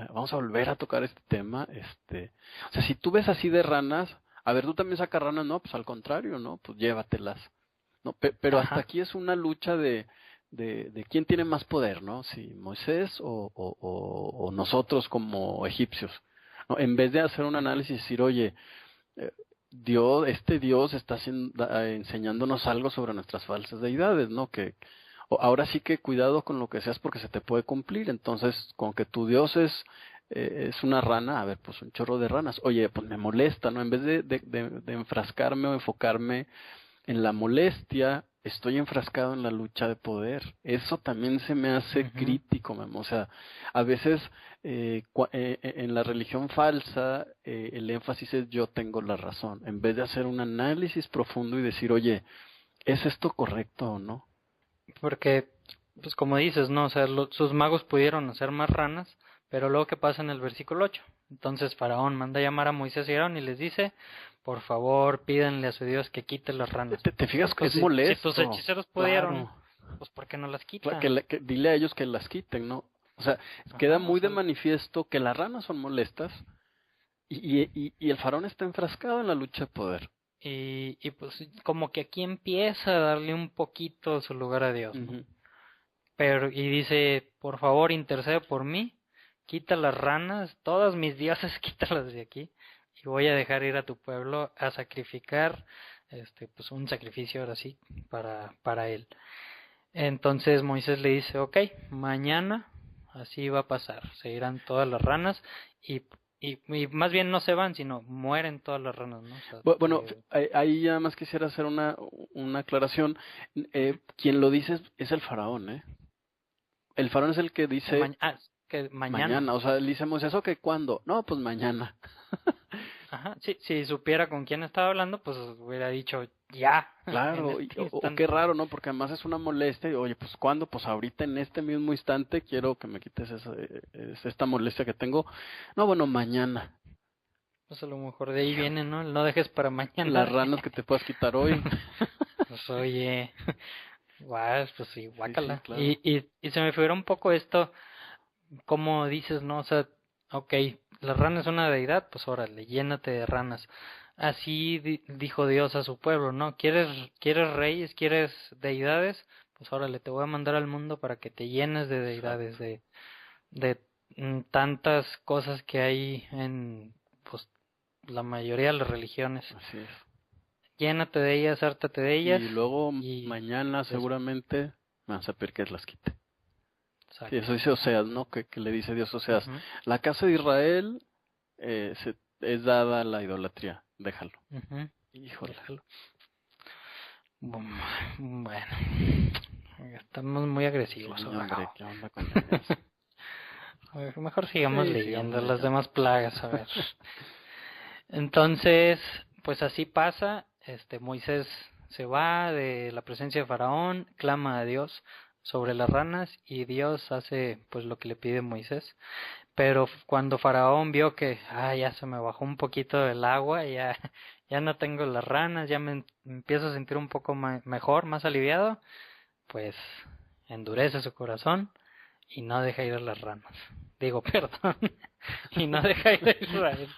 vamos a volver a tocar este tema, o sea, si tú ves así de ranas, a ver, tú también sacas ranas, no, pues al contrario, ¿no? Pues llévatelas. No, pero hasta Ajá. aquí es una lucha de quién tiene más poder, ¿no? Si Moisés o nosotros como egipcios, ¿no? En vez de hacer un análisis y decir, oye, Dios está enseñándonos algo sobre nuestras falsas deidades, ¿no? Ahora sí que cuidado con lo que seas porque se te puede cumplir. Entonces, con que tu Dios es una rana, a ver, pues un chorro de ranas. Oye, pues me molesta, ¿no? En vez de enfrascarme o enfocarme en la molestia, estoy enfrascado en la lucha de poder. Eso también se me hace crítico, Memo. O sea, a veces en la religión falsa el énfasis es yo tengo la razón, en vez de hacer un análisis profundo y decir, oye, ¿es esto correcto o no? Porque, pues como dices, ¿no? O sea, sus magos pudieron hacer más ranas, pero luego ¿qué pasa en el versículo 8? Entonces Faraón manda a llamar a Moisés y Aarón y les dice, por favor, pídanle a su Dios que quite las ranas. ¿Te fijas que Pues es molesto? si tus hechiceros pudieron, Claro. pues ¿por qué no las quitan? Que dile a ellos que las quiten, ¿no? O sea, queda muy de manifiesto que las ranas son molestas y el faraón está enfrascado en la lucha de poder. Y pues como que aquí empieza a darle un poquito su lugar a Dios, ¿no? Pero, y dice, por favor, intercede por mí, quita las ranas, todas mis dioses, quítalas de aquí, y voy a dejar ir a tu pueblo a sacrificar, pues un sacrificio ahora sí, para él. Entonces Moisés le dice, ok, mañana así va a pasar, se irán todas las ranas y más bien no se van, sino mueren todas las ranas, ¿no? O sea, Bueno, ahí ya más quisiera hacer una aclaración. Quien lo dice es el faraón, ¿eh? El faraón es el que dice que mañana. O sea, él dice Moisés, ¿o que cuándo? No, pues mañana. Ajá, sí, si supiera con quién estaba hablando, pues hubiera dicho ya. Claro, o qué raro, ¿no? Porque además es una molestia. Y, oye, pues ¿cuándo? Pues ahorita en este mismo instante quiero que me quites esta molestia que tengo. No, bueno, mañana. Pues a lo mejor de ahí viene, ¿no? No dejes para mañana. Las ranas que te puedas quitar hoy. Pues oye, pues sí, guácala. Sí, claro. Y se me figura un poco esto, como dices, ¿no? O sea, ok, la rana es una deidad, pues órale, llénate de ranas. Así dijo Dios a su pueblo, ¿no? ¿Quieres reyes, quieres deidades? Pues órale, te voy a mandar al mundo para que te llenes de deidades, de tantas cosas que hay en, pues, la mayoría de las religiones. Así es. Llénate de ellas, hártate de ellas. Y luego mañana seguramente me vas a pedir que las quite. Exacto. Sí, eso dice Oseas, ¿no? Que le dice Dios a Oseas, la casa de Israel es dada a la idolatría, déjalo. Híjole. Déjalo. Bueno, estamos muy agresivos. Sí, hombre, ¿qué onda con ellos? Mejor sigamos leyendo las demás plagas, a ver. Entonces, pues así pasa, Moisés se va de la presencia de Faraón, clama a Dios sobre las ranas y Dios hace pues lo que le pide Moisés. Pero cuando Faraón vio que ya se me bajó un poquito el agua, ya no tengo las ranas, ya me empiezo a sentir un poco mejor, más aliviado, pues endurece su corazón y no deja ir a las ranas. Digo, perdón, y no deja ir a Israel.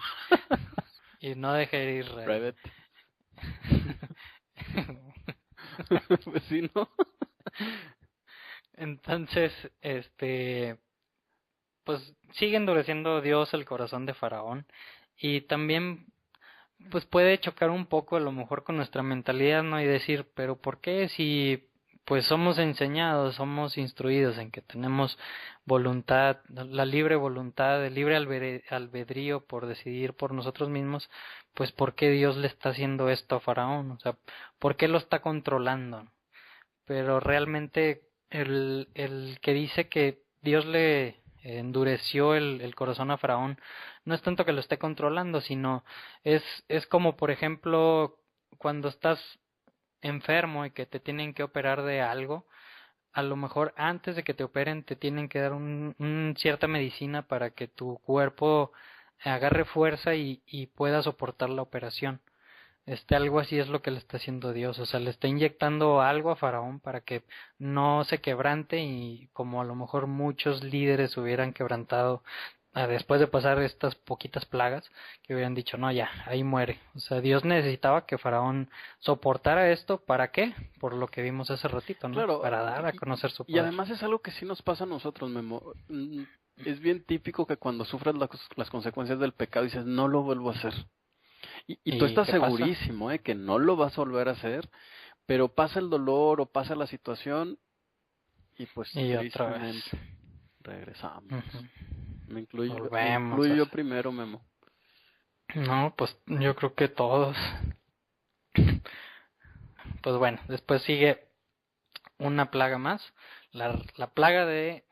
Y no deja ir a Israel. Pues sí, ¿no? Entonces, pues sigue endureciendo Dios el corazón de Faraón y también pues puede chocar un poco a lo mejor con nuestra mentalidad, ¿no? Y decir, pero ¿por qué si pues somos enseñados, somos instruidos en que tenemos voluntad, la libre voluntad, el libre albedrío por decidir por nosotros mismos, pues ¿por qué Dios le está haciendo esto a Faraón? O sea, ¿por qué lo está controlando? Pero realmente el que dice que Dios le endureció el corazón a Faraón no es tanto que lo esté controlando, sino es como por ejemplo cuando estás enfermo y que te tienen que operar de algo, a lo mejor antes de que te operen te tienen que dar cierta medicina para que tu cuerpo agarre fuerza y pueda soportar la operación. Algo así es lo que le está haciendo Dios, o sea, le está inyectando algo a Faraón para que no se quebrante y como a lo mejor muchos líderes hubieran quebrantado después de pasar estas poquitas plagas, que hubieran dicho, no, ya, ahí muere. O sea, Dios necesitaba que Faraón soportara esto, ¿para qué? Por lo que vimos hace ratito, ¿no? Claro, Para dar a conocer su y poder. además es algo que sí nos pasa a nosotros, Memo. Es bien típico que cuando sufres las consecuencias del pecado dices, no lo vuelvo a hacer. Y tú ¿Y estás qué pasa? segurísimo, que no lo vas a volver a hacer, pero pasa el dolor o pasa la situación y pues Y otra vez. tristemente regresamos. Ujú. Me incluyo Volvemos yo a- primero, Memo. No, pues yo creo que todos. Pues bueno, después sigue una plaga más, la plaga de,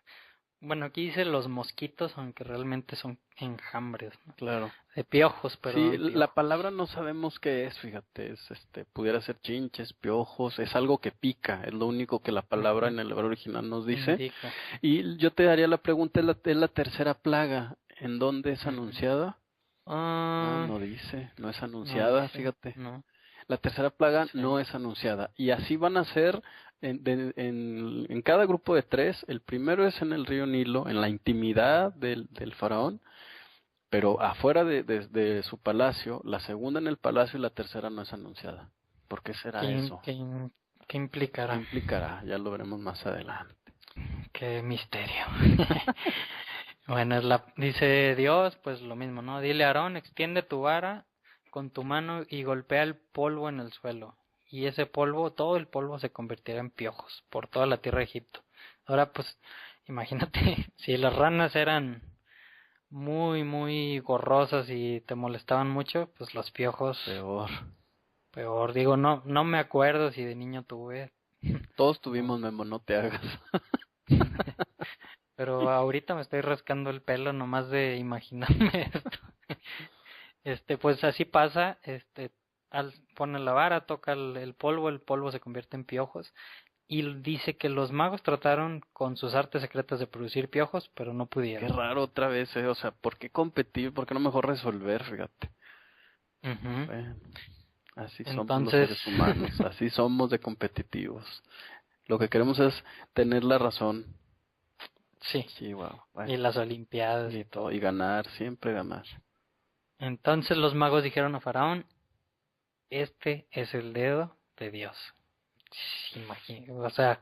bueno, aquí dice los mosquitos, aunque realmente son enjambres, ¿no? Claro. De piojos, pero Sí, la palabra no sabemos qué es, fíjate, pudiera ser chinches, piojos, es algo que pica, es lo único que la palabra en el hebreo original nos dice. indica. Y yo te daría la pregunta, ¿es la tercera plaga? ¿En dónde es anunciada? No dice, no es anunciada, dice, fíjate. no. La tercera plaga Sí. no es anunciada. Y así van a ser en cada grupo de 3. El primero es en el río Nilo, en la intimidad del faraón, pero afuera de su palacio. La segunda en el palacio y la tercera no es anunciada. ¿Por qué será eso? ¿Qué implicará? ¿Qué implicará? Ya lo veremos más adelante. Qué misterio. Bueno, dice Dios, pues lo mismo, ¿no? Dile a Aarón, extiende tu vara con tu mano y golpea el polvo en el suelo. Y ese polvo, todo el polvo se convertirá en piojos por toda la tierra de Egipto. Ahora, pues, imagínate, si las ranas eran muy, muy gorrosas y te molestaban mucho, pues los piojos, peor. Digo, no me acuerdo si de niño tuve. Todos tuvimos, Memo, no te hagas. Pero ahorita me estoy rascando el pelo nomás de imaginarme esto. Pues así pasa, pone la vara, toca el polvo se convierte en piojos. Y dice que los magos trataron con sus artes secretas de producir piojos, pero no pudieron. Qué raro otra vez, o sea, ¿por qué competir? ¿Por qué no mejor resolver? Fíjate. Bueno, así somos los seres humanos, así somos de competitivos. Lo que queremos es tener la razón. Sí, wow. Bueno. Y las olimpiadas y todo, y ganar, siempre ganar. Entonces los magos dijeron a Faraón, este es el dedo de Dios. O sea,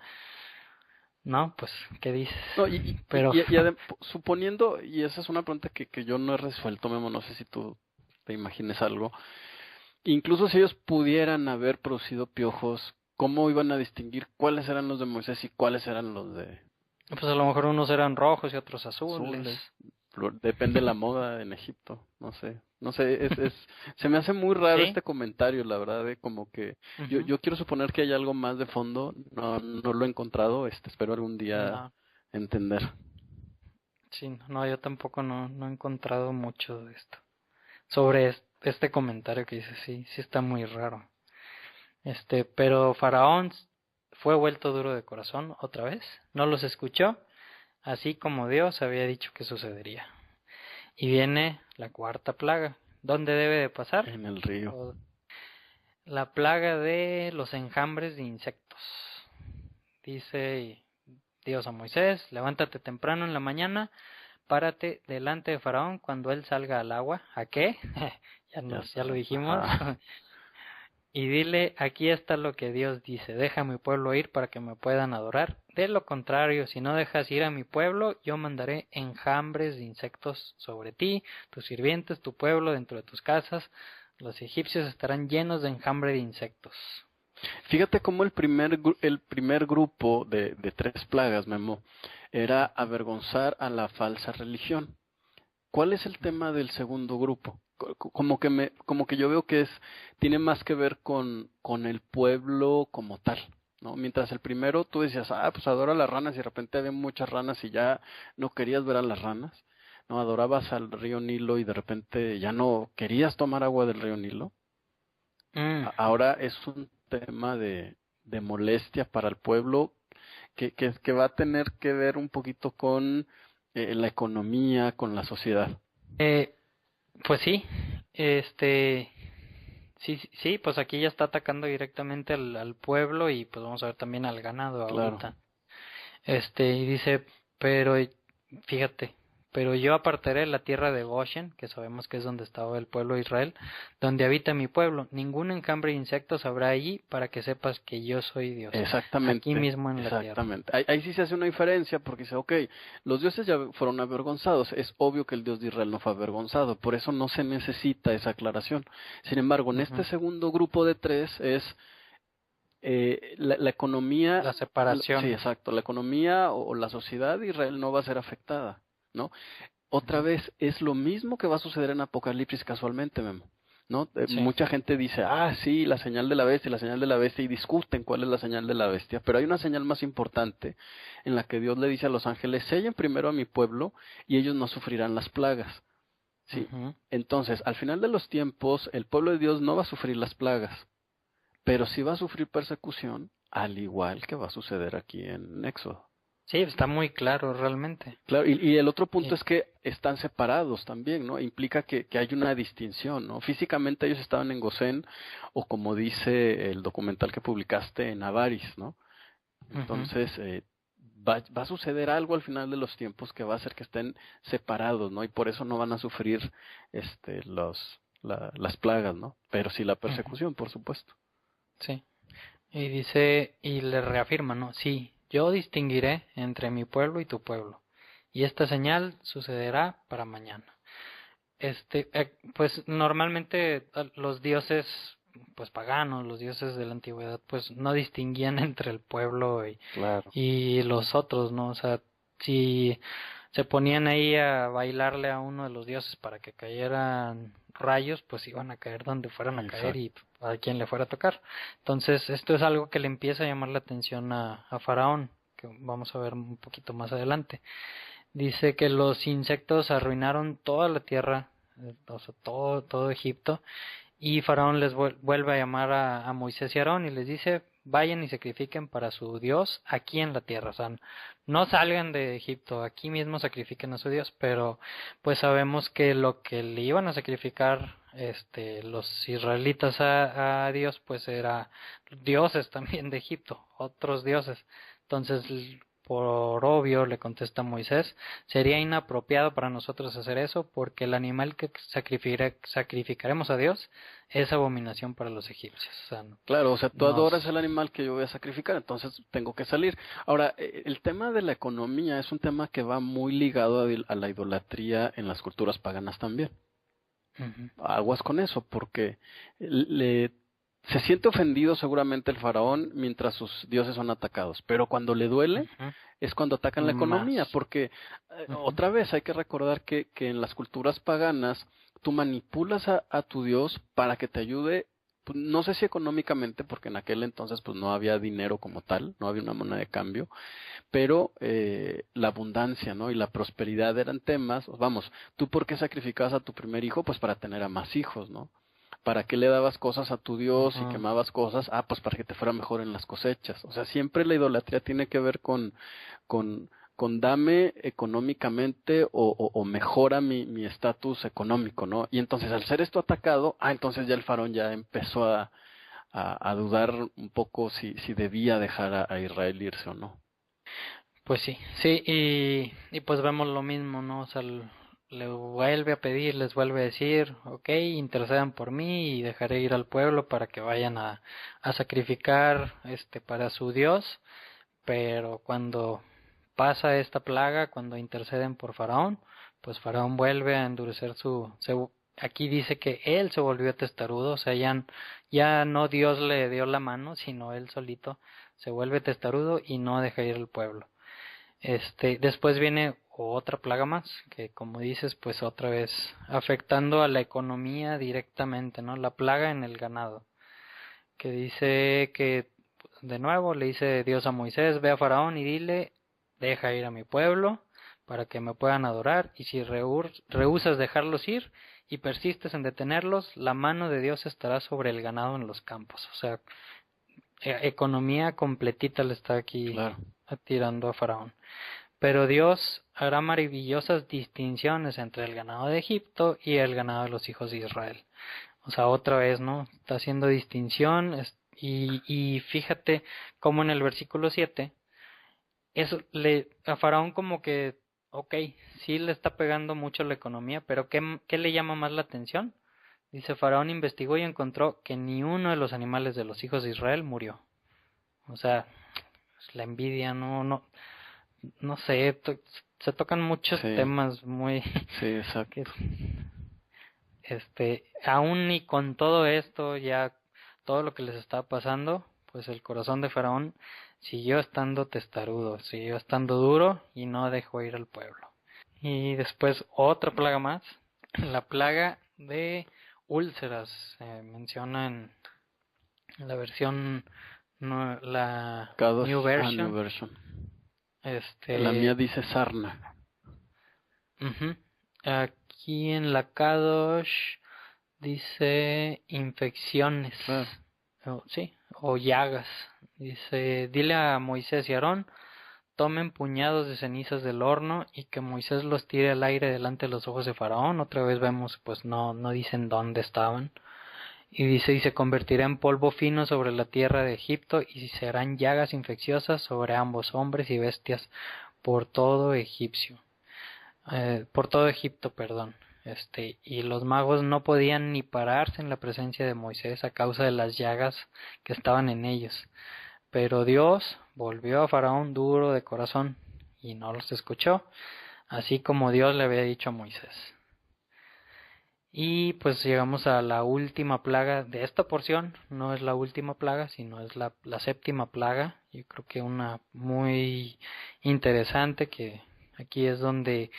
no, pues, ¿qué dices? No, pero suponiendo, y esa es una pregunta que yo no he resuelto, Memo, no sé si tú te imagines algo, incluso si ellos pudieran haber producido piojos, ¿cómo iban a distinguir cuáles eran los de Moisés y cuáles eran los de...? Pues a lo mejor unos eran rojos y otros azules. Depende de la moda en Egipto, no sé, se me hace muy raro este comentario, la verdad, como que yo quiero suponer que hay algo más de fondo, no lo he encontrado, espero algún día entender. Sí, no, yo tampoco no he encontrado mucho de esto, sobre este comentario que dice, sí está muy raro. Pero Faraón fue vuelto duro de corazón otra vez, no los escuchó, así como Dios había dicho que sucedería. Y viene la cuarta plaga. ¿Dónde debe de pasar? En el río. La plaga de los enjambres de insectos. Dice Dios a Moisés, levántate temprano en la mañana, párate delante de Faraón cuando él salga al agua. ¿A qué? ya lo dijimos. Y dile, aquí está lo que Dios dice, deja a mi pueblo ir para que me puedan adorar. De lo contrario, si no dejas ir a mi pueblo, yo mandaré enjambres de insectos sobre ti, tus sirvientes, tu pueblo, dentro de tus casas. Los egipcios estarán llenos de enjambre de insectos. Fíjate cómo el primer grupo de 3 plagas, Memo, era avergonzar a la falsa religión. ¿Cuál es el tema del segundo grupo? Como que yo veo que tiene más que ver con el pueblo como tal, ¿no? Mientras el primero tú decías, pues adora las ranas y de repente había muchas ranas y ya no querías ver a las ranas, ¿no? Adorabas al río Nilo y de repente ya no querías tomar agua del río Nilo. Ahora es un tema de molestia para el pueblo que va a tener que ver un poquito con la economía, con la sociedad. Pues sí, sí, pues aquí ya está atacando directamente al pueblo y pues vamos a ver también al ganado Claro. ahorita. Y dice, pero fíjate, pero yo apartaré la tierra de Goshen, que sabemos que es donde estaba el pueblo de Israel, donde habita mi pueblo. Ningún enjambre de insectos habrá allí para que sepas que yo soy Dios. Exactamente. Aquí mismo en la tierra. Exactamente. Ahí sí se hace una diferencia porque dice, ok, los dioses ya fueron avergonzados. Es obvio que el Dios de Israel no fue avergonzado. Por eso no se necesita esa aclaración. Sin embargo, en este segundo grupo de 3 es la economía. La separación. Sí, exacto. La economía o la sociedad de Israel no va a ser afectada, ¿no? Otra vez, es lo mismo que va a suceder en Apocalipsis casualmente, Memo, ¿no? Sí. Mucha gente dice, sí, la señal de la bestia, y discuten cuál es la señal de la bestia, pero hay una señal más importante en la que Dios le dice a los ángeles, sellen primero a mi pueblo y ellos no sufrirán las plagas, ¿sí? Entonces, al final de los tiempos, el pueblo de Dios no va a sufrir las plagas, pero sí va a sufrir persecución, al igual que va a suceder aquí en Éxodo. Sí, está muy claro realmente. Claro, y el otro punto es que están separados también, ¿no? Implica que hay una distinción, ¿no? Físicamente ellos estaban en Gosén, o como dice el documental que publicaste, en Avaris, ¿no? Entonces, va a suceder algo al final de los tiempos que va a hacer que estén separados, ¿no? Y por eso no van a sufrir las plagas, ¿no? Pero sí la persecución, por supuesto. Sí. Y dice, y le reafirma, ¿no? Sí, yo distinguiré entre mi pueblo y tu pueblo, y esta señal sucederá para mañana. Pues normalmente los dioses, pues paganos, los dioses de la antigüedad, pues no distinguían entre el pueblo y los otros, ¿no? O sea, si se ponían ahí a bailarle a uno de los dioses para que cayeran rayos, pues iban a caer donde fueran a caer y a quien le fuera a tocar. Entonces, esto es algo que le empieza a llamar la atención a Faraón, que vamos a ver un poquito más adelante. Dice que los insectos arruinaron toda la tierra, o sea, todo Egipto, y Faraón les vuelve a llamar a Moisés y Aarón y les dice, vayan y sacrifiquen para su Dios aquí en la tierra. O sea, no salgan de Egipto, aquí mismo sacrifiquen a su Dios, pero pues sabemos que lo que le iban a sacrificar los israelitas a Dios, pues era dioses también de Egipto, otros dioses. Entonces, por obvio, le contesta Moisés, sería inapropiado para nosotros hacer eso porque el animal que sacrificaremos a Dios es abominación para los egipcios. O sea, claro, o sea, tú adoras el animal que yo voy a sacrificar, entonces tengo que salir. Ahora, el tema de la economía es un tema que va muy ligado a la idolatría en las culturas paganas también. Aguas con eso, porque se siente ofendido seguramente el faraón mientras sus dioses son atacados, pero cuando le duele es cuando atacan la economía, porque otra vez hay que recordar que en las culturas paganas tú manipulas a tu dios para que te ayude, pues, no sé si económicamente, porque en aquel entonces pues no había dinero como tal, no había una moneda de cambio, pero la abundancia, ¿no? Y la prosperidad eran temas. Vamos, ¿tú por qué sacrificabas a tu primer hijo? Pues para tener a más hijos, ¿no? ¿Para qué le dabas cosas a tu Dios y quemabas cosas? Pues para que te fuera mejor en las cosechas. O sea, siempre la idolatría tiene que ver con dame económicamente o mejora mi estatus económico, ¿no? Y entonces al ser esto atacado, entonces ya el faraón ya empezó a dudar un poco si debía dejar a Israel irse o no. Pues sí, y pues vemos lo mismo, ¿no? O sea, le vuelve a pedir, les vuelve a decir, ok, intercedan por mí y dejaré ir al pueblo para que vayan a sacrificar para su Dios, pero cuando pasa esta plaga, cuando interceden por Faraón, pues Faraón vuelve a endurecer aquí dice que él se volvió testarudo, o sea, ya no Dios le dio la mano, sino él solito se vuelve testarudo y no deja ir al pueblo. Después viene otra plaga más, que como dices, pues otra vez afectando a la economía directamente, ¿no? La plaga en el ganado, que dice que, de nuevo, le dice Dios a Moisés, ve a Faraón y dile, deja ir a mi pueblo para que me puedan adorar, y si rehusas dejarlos ir y persistes en detenerlos, la mano de Dios estará sobre el ganado en los campos. O sea, economía completita le está aquí Claro. tirando a Faraón. Pero Dios hará maravillosas distinciones entre el ganado de Egipto y el ganado de los hijos de Israel. O sea, otra vez, ¿no? Está haciendo distinción y fíjate cómo en el versículo 7, eso a Faraón como que, ok, sí le está pegando mucho la economía, pero ¿qué le llama más la atención? Dice, Faraón investigó y encontró que ni uno de los animales de los hijos de Israel murió. O sea, la envidia, no sé, se tocan muchos Sí. temas muy Sí, exacto. aún y con todo esto, ya todo lo que les estaba pasando, pues el corazón de Faraón siguió estando testarudo, siguió estando duro y no dejó ir al pueblo. Y después otra plaga más, la plaga de úlceras, menciona en la versión, no, la Kadosh, New New Version, Version. La mía dice sarna. ujú. Aquí en la Kadosh dice infecciones, Claro. sí, o llagas. Dice, dile a Moisés y Aarón, tomen puñados de cenizas del horno y que Moisés los tire al aire delante de los ojos de Faraón. Otra vez vemos, pues no dicen dónde estaban. Y dice, y se convertirá en polvo fino sobre la tierra de Egipto y se harán llagas infecciosas sobre ambos hombres y bestias por todo por todo Egipto, perdón. Y los magos no podían ni pararse en la presencia de Moisés a causa de las llagas que estaban en ellos. Pero Dios volvió a Faraón duro de corazón y no los escuchó, así como Dios le había dicho a Moisés. Y pues llegamos a la última plaga de esta porción. No es la última plaga, sino es la séptima plaga. Yo creo que una muy interesante, que aquí es donde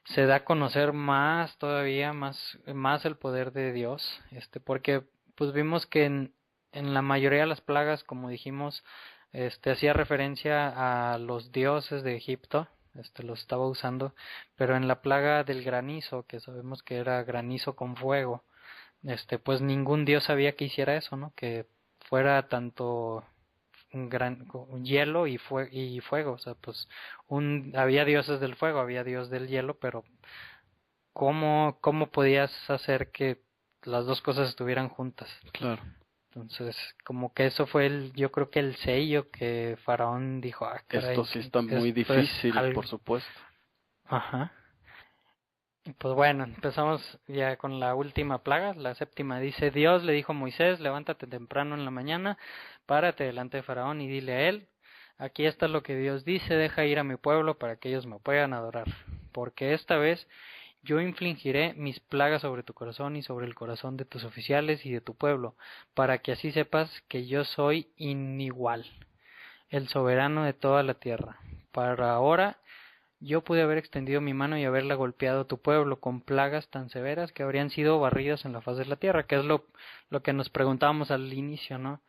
se da a conocer más todavía, más el poder de Dios, porque pues vimos que en la mayoría de las plagas, como dijimos, hacía referencia a los dioses de Egipto, los estaba usando, pero en la plaga del granizo, que sabemos que era granizo con fuego, pues ningún dios sabía que hiciera eso, ¿no? Que fuera tanto un hielo y fuego, o sea, pues había dioses del fuego, había dios del hielo, pero ¿cómo podías hacer que las dos cosas estuvieran juntas? Claro. Entonces, como que eso fue yo creo que el sello que Faraón dijo, caray, Esto sí está muy difícil, por supuesto. Ajá. Pues bueno, empezamos ya con la última plaga, la séptima. Dice, Dios le dijo a Moisés, levántate temprano en la mañana, párate delante de Faraón y dile a él, aquí está lo que Dios dice, deja ir a mi pueblo para que ellos me puedan adorar, porque esta vez yo infligiré mis plagas sobre tu corazón y sobre el corazón de tus oficiales y de tu pueblo, para que así sepas que yo soy inigual, el soberano de toda la tierra. Para ahora yo pude haber extendido mi mano y haberla golpeado a tu pueblo con plagas tan severas que habrían sido barridas en la faz de la tierra, que es lo que nos preguntábamos al inicio, ¿no?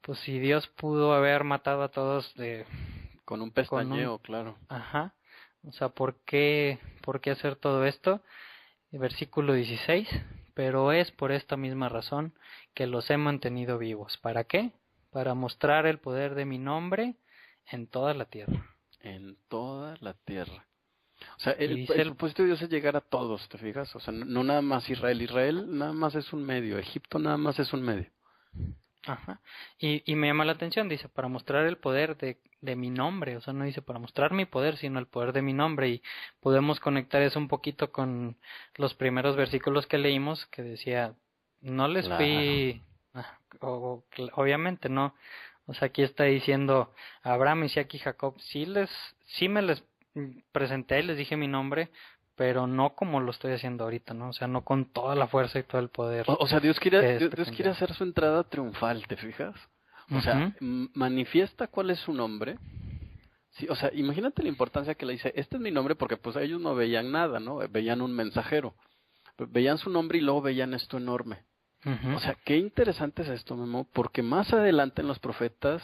Pues si Dios pudo haber matado a todos con un pestañeo, claro. Ajá. O sea, ¿por qué hacer todo esto? Versículo 16. Pero es por esta misma razón que los he mantenido vivos. ¿Para qué? Para mostrar el poder de mi nombre en toda la tierra. En toda la tierra. O sea, el propósito de Dios es llegar a todos, ¿te fijas? O sea, no nada más Israel. Israel nada más es un medio. Egipto nada más es un medio. Ajá. Y me llama la atención, dice, para mostrar el poder de mi nombre. O sea, no dice para mostrar mi poder, sino el poder de mi nombre. Y podemos conectar eso un poquito con los primeros versículos que leímos, que decía, no les fui... obviamente no. O sea, aquí está diciendo Abraham, Isaac y Jacob, sí me les presenté y les dije mi nombre, pero no como lo estoy haciendo ahorita, ¿no? O sea, no con toda la fuerza y todo el poder. O sea, Dios quiere hacer su entrada triunfal, ¿te fijas? O sea, manifiesta cuál es su nombre. Sí, o sea, imagínate la importancia que le dice, este es mi nombre, porque pues ellos no veían nada, ¿no? Veían un mensajero. Veían su nombre y luego veían esto enorme. O sea, qué interesante es esto, Memo, porque más adelante en los profetas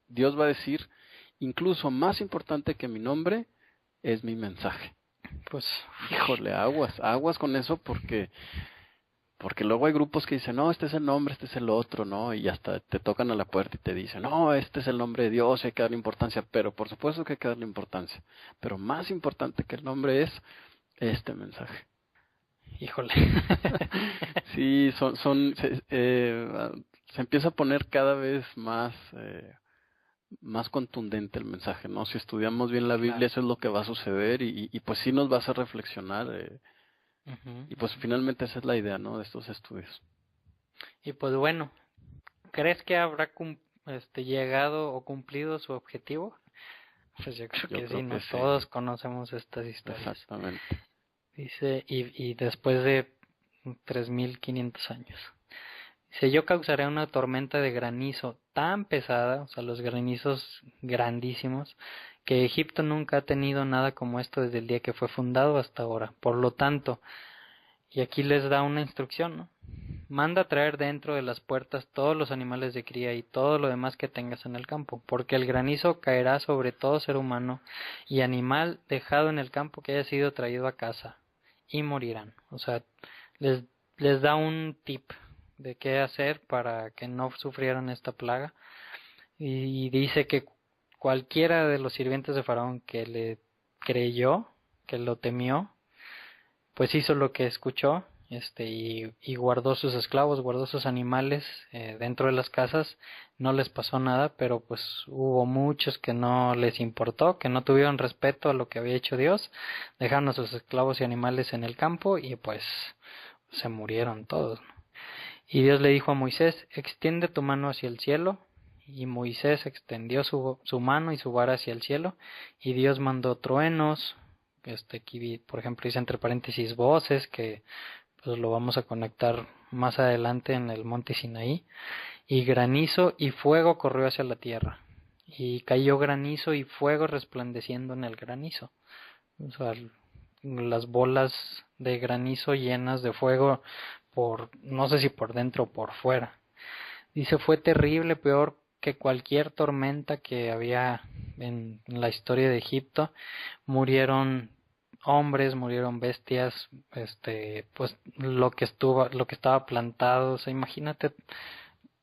Dios va a decir, incluso más importante que mi nombre es mi mensaje. Pues, híjole, aguas con eso, porque Porque luego hay grupos que dicen, no, este es el nombre, este es el otro, ¿no? Y hasta te tocan a la puerta y te dicen, no, este es el nombre de Dios, hay que darle importancia. Pero por supuesto que hay que darle importancia. Pero más importante que el nombre es este mensaje. Híjole. Sí, se empieza a poner cada vez más contundente el mensaje, ¿no? Si estudiamos bien la Biblia, Claro. eso es lo que va a suceder y pues sí nos va a hacer reflexionar. Y pues finalmente esa es la idea, ¿no? De estos estudios. Y pues bueno, ¿crees que habrá llegado o cumplido su objetivo? Pues yo creo Yo que creo sí, ¿no? que sí. Todos conocemos estas historias. Exactamente. Dice, y después de 3500 años. Dice, yo causaré una tormenta de granizo tan pesada, o sea, los granizos grandísimos, que Egipto nunca ha tenido nada como esto desde el día que fue fundado hasta ahora. Por lo tanto, y aquí les da una instrucción, ¿no? Manda traer dentro de las puertas todos los animales de cría y todo lo demás que tengas en el campo, porque el granizo caerá sobre todo ser humano y animal dejado en el campo que haya sido traído a casa, y morirán. O sea, les da un tip de qué hacer para que no sufrieran esta plaga, y dice que cualquiera de los sirvientes de Faraón que le creyó, que lo temió, pues hizo lo que escuchó, y guardó sus esclavos, guardó sus animales dentro de las casas. No les pasó nada, pero pues hubo muchos que no les importó, que no tuvieron respeto a lo que había hecho Dios, dejaron a sus esclavos y animales en el campo y pues se murieron todos, ¿no? Y Dios le dijo a Moisés, extiende tu mano hacia el cielo. Y Moisés extendió su mano y su vara hacia el cielo, y Dios mandó truenos. Aquí, por ejemplo, dice entre paréntesis voces, que pues lo vamos a conectar más adelante en el monte Sinaí. Y granizo y fuego corrió hacia la tierra. Y cayó granizo y fuego resplandeciendo en el granizo. O sea, las bolas de granizo llenas de fuego no sé si por dentro o por fuera. Dice, fue terrible, peor que cualquier tormenta que había en la historia de Egipto. Murieron hombres, murieron bestias, pues lo que estaba plantado. O sea, imagínate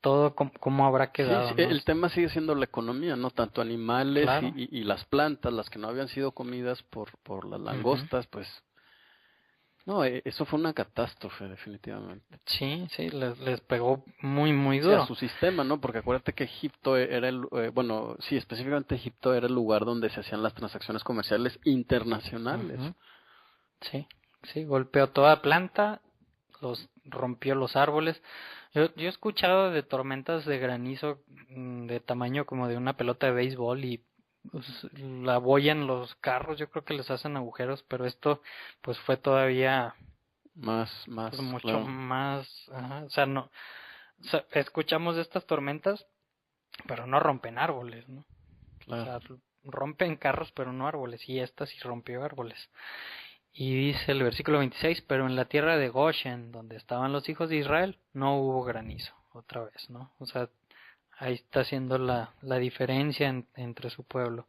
todo cómo habrá quedado, Sí, ¿no? el tema sigue siendo la economía, ¿no? Tanto animales Claro. y las plantas, las que no habían sido comidas por las langostas, pues no, eso fue una catástrofe, definitivamente. Sí, les pegó muy, muy Sí, duro. a su sistema, ¿no? Porque acuérdate que Egipto era bueno, sí, específicamente Egipto era el lugar donde se hacían las transacciones comerciales internacionales. Sí, golpeó toda planta, rompió los árboles. Yo he escuchado de tormentas de granizo de tamaño como de una pelota de béisbol y pues, la abollan los carros, yo creo que les hacen agujeros, pero esto pues fue todavía Más, pues, mucho claro. más, ajá, o sea, no, o sea, escuchamos de estas tormentas, pero no rompen árboles, ¿no? Claro. O sea, rompen carros, pero no árboles, y esta sí rompió árboles. Y dice el versículo 26, pero en la tierra de Goshen, donde estaban los hijos de Israel, no hubo granizo, otra vez, ¿no? O sea, ahí está haciendo la diferencia entre su pueblo.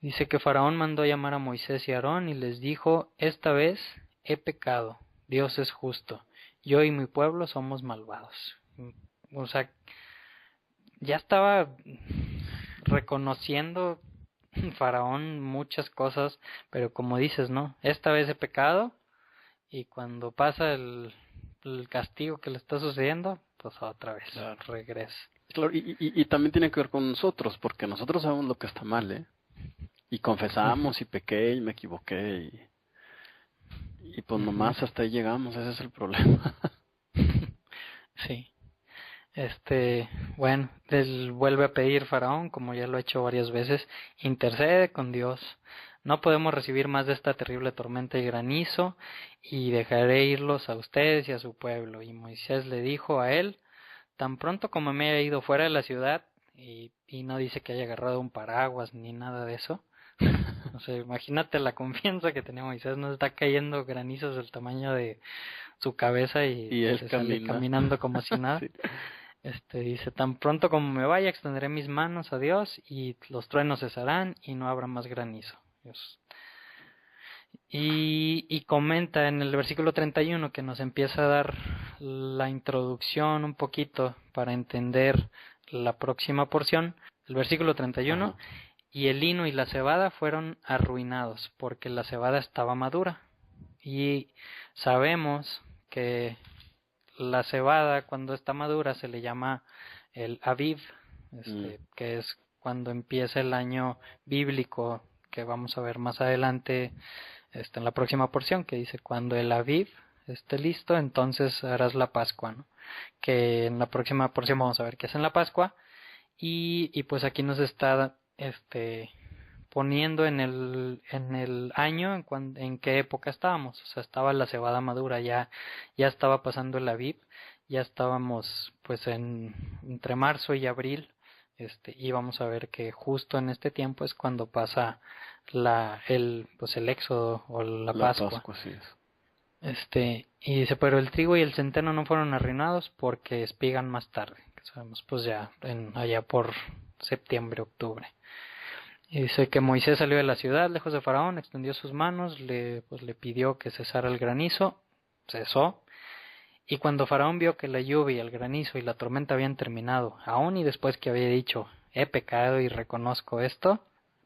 Dice que Faraón mandó llamar a Moisés y Aarón y les dijo, esta vez he pecado, Dios es justo, yo y mi pueblo somos malvados. O sea, ya estaba reconociendo Faraón muchas cosas, pero como dices, ¿no? Esta vez he pecado y cuando pasa el castigo que le está sucediendo, pues otra vez regresa. Claro, y también tiene que ver con nosotros, porque nosotros sabemos lo que está mal, ¿eh? Y confesamos y pequé y me equivoqué y pues nomás hasta ahí llegamos, ese es el problema. Sí. Bueno, él vuelve a pedir Faraón, como ya lo ha hecho varias veces, intercede con Dios. No podemos recibir más de esta terrible tormenta y granizo, y dejaré irlos a ustedes y a su pueblo. Y Moisés le dijo a él, tan pronto como me haya ido fuera de la ciudad, y no dice que haya agarrado un paraguas ni nada de eso. O sea, imagínate la confianza que tenía Moisés, no está cayendo granizos del tamaño de su cabeza y él se sale caminando como si nada. Sí. Dice, tan pronto como me vaya, extenderé mis manos a Dios y los truenos cesarán y no habrá más granizo. Dios. Y comenta en el versículo 31 que nos empieza a dar la introducción un poquito para entender la próxima porción. El versículo 31, Ajá. y el lino y la cebada fueron arruinados porque la cebada estaba madura. Y sabemos que la cebada cuando está madura se le llama el Aviv, que es cuando empieza el año bíblico, que vamos a ver más adelante en la próxima porción, que dice cuando el Aviv esté listo, entonces harás la Pascua, ¿no? Que en la próxima porción vamos a ver qué es en la Pascua, y pues aquí nos está poniendo en el año en qué época estábamos. O sea, estaba la cebada madura, ya estaba pasando el Aviv, ya estábamos pues entre marzo y abril, y vamos a ver que justo en este tiempo es cuando pasa el éxodo o la Pascua. La Pascua, sí es. Y dice, pero el trigo y el centeno no fueron arruinados porque espigan más tarde, que sabemos pues ya allá por septiembre, octubre. Y dice que Moisés salió de la ciudad lejos de Faraón, extendió sus manos, le pidió que cesara el granizo, cesó. Y cuando Faraón vio que la lluvia, el granizo y la tormenta habían terminado, aún y después que había dicho, he pecado y reconozco esto,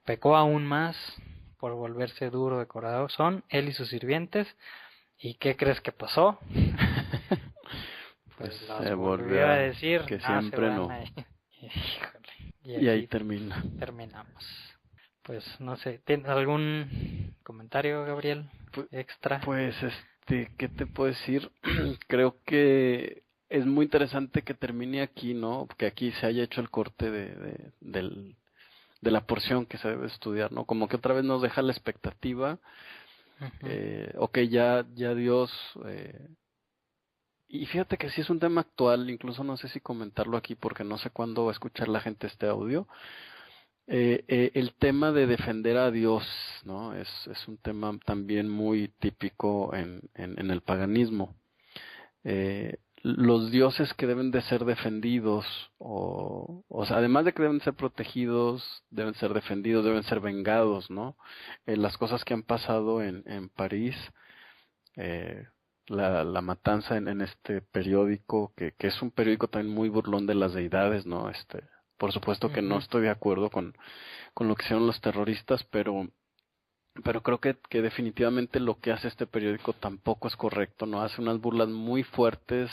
pecó aún más por volverse duro de corazón, él y sus sirvientes. ¿Y qué crees que pasó? Pues se volvió a decir que siempre no. Y ahí terminamos. Pues no sé, ¿tienes algún comentario, Gabriel, extra? Pues ¿qué te puedo decir? Creo que es muy interesante que termine aquí, ¿no? Que aquí se haya hecho el corte de la porción que se debe estudiar, ¿no? Como que otra vez nos deja la expectativa. Ok, ya Dios... y fíjate que sí es un tema actual, incluso no sé si comentarlo aquí porque no sé cuándo va a escuchar la gente este audio. El tema de defender a Dios, ¿no? Es un tema también muy típico en el paganismo. Los dioses que deben de ser defendidos, o sea, además de que deben ser protegidos, deben ser defendidos, deben ser vengados, ¿no? Las cosas que han pasado en París, la matanza en este periódico, que es un periódico también muy burlón de las deidades, ¿no? Por supuesto que no estoy de acuerdo con lo que hicieron los terroristas, pero creo que definitivamente lo que hace este periódico tampoco es correcto, ¿no? Hace unas burlas muy fuertes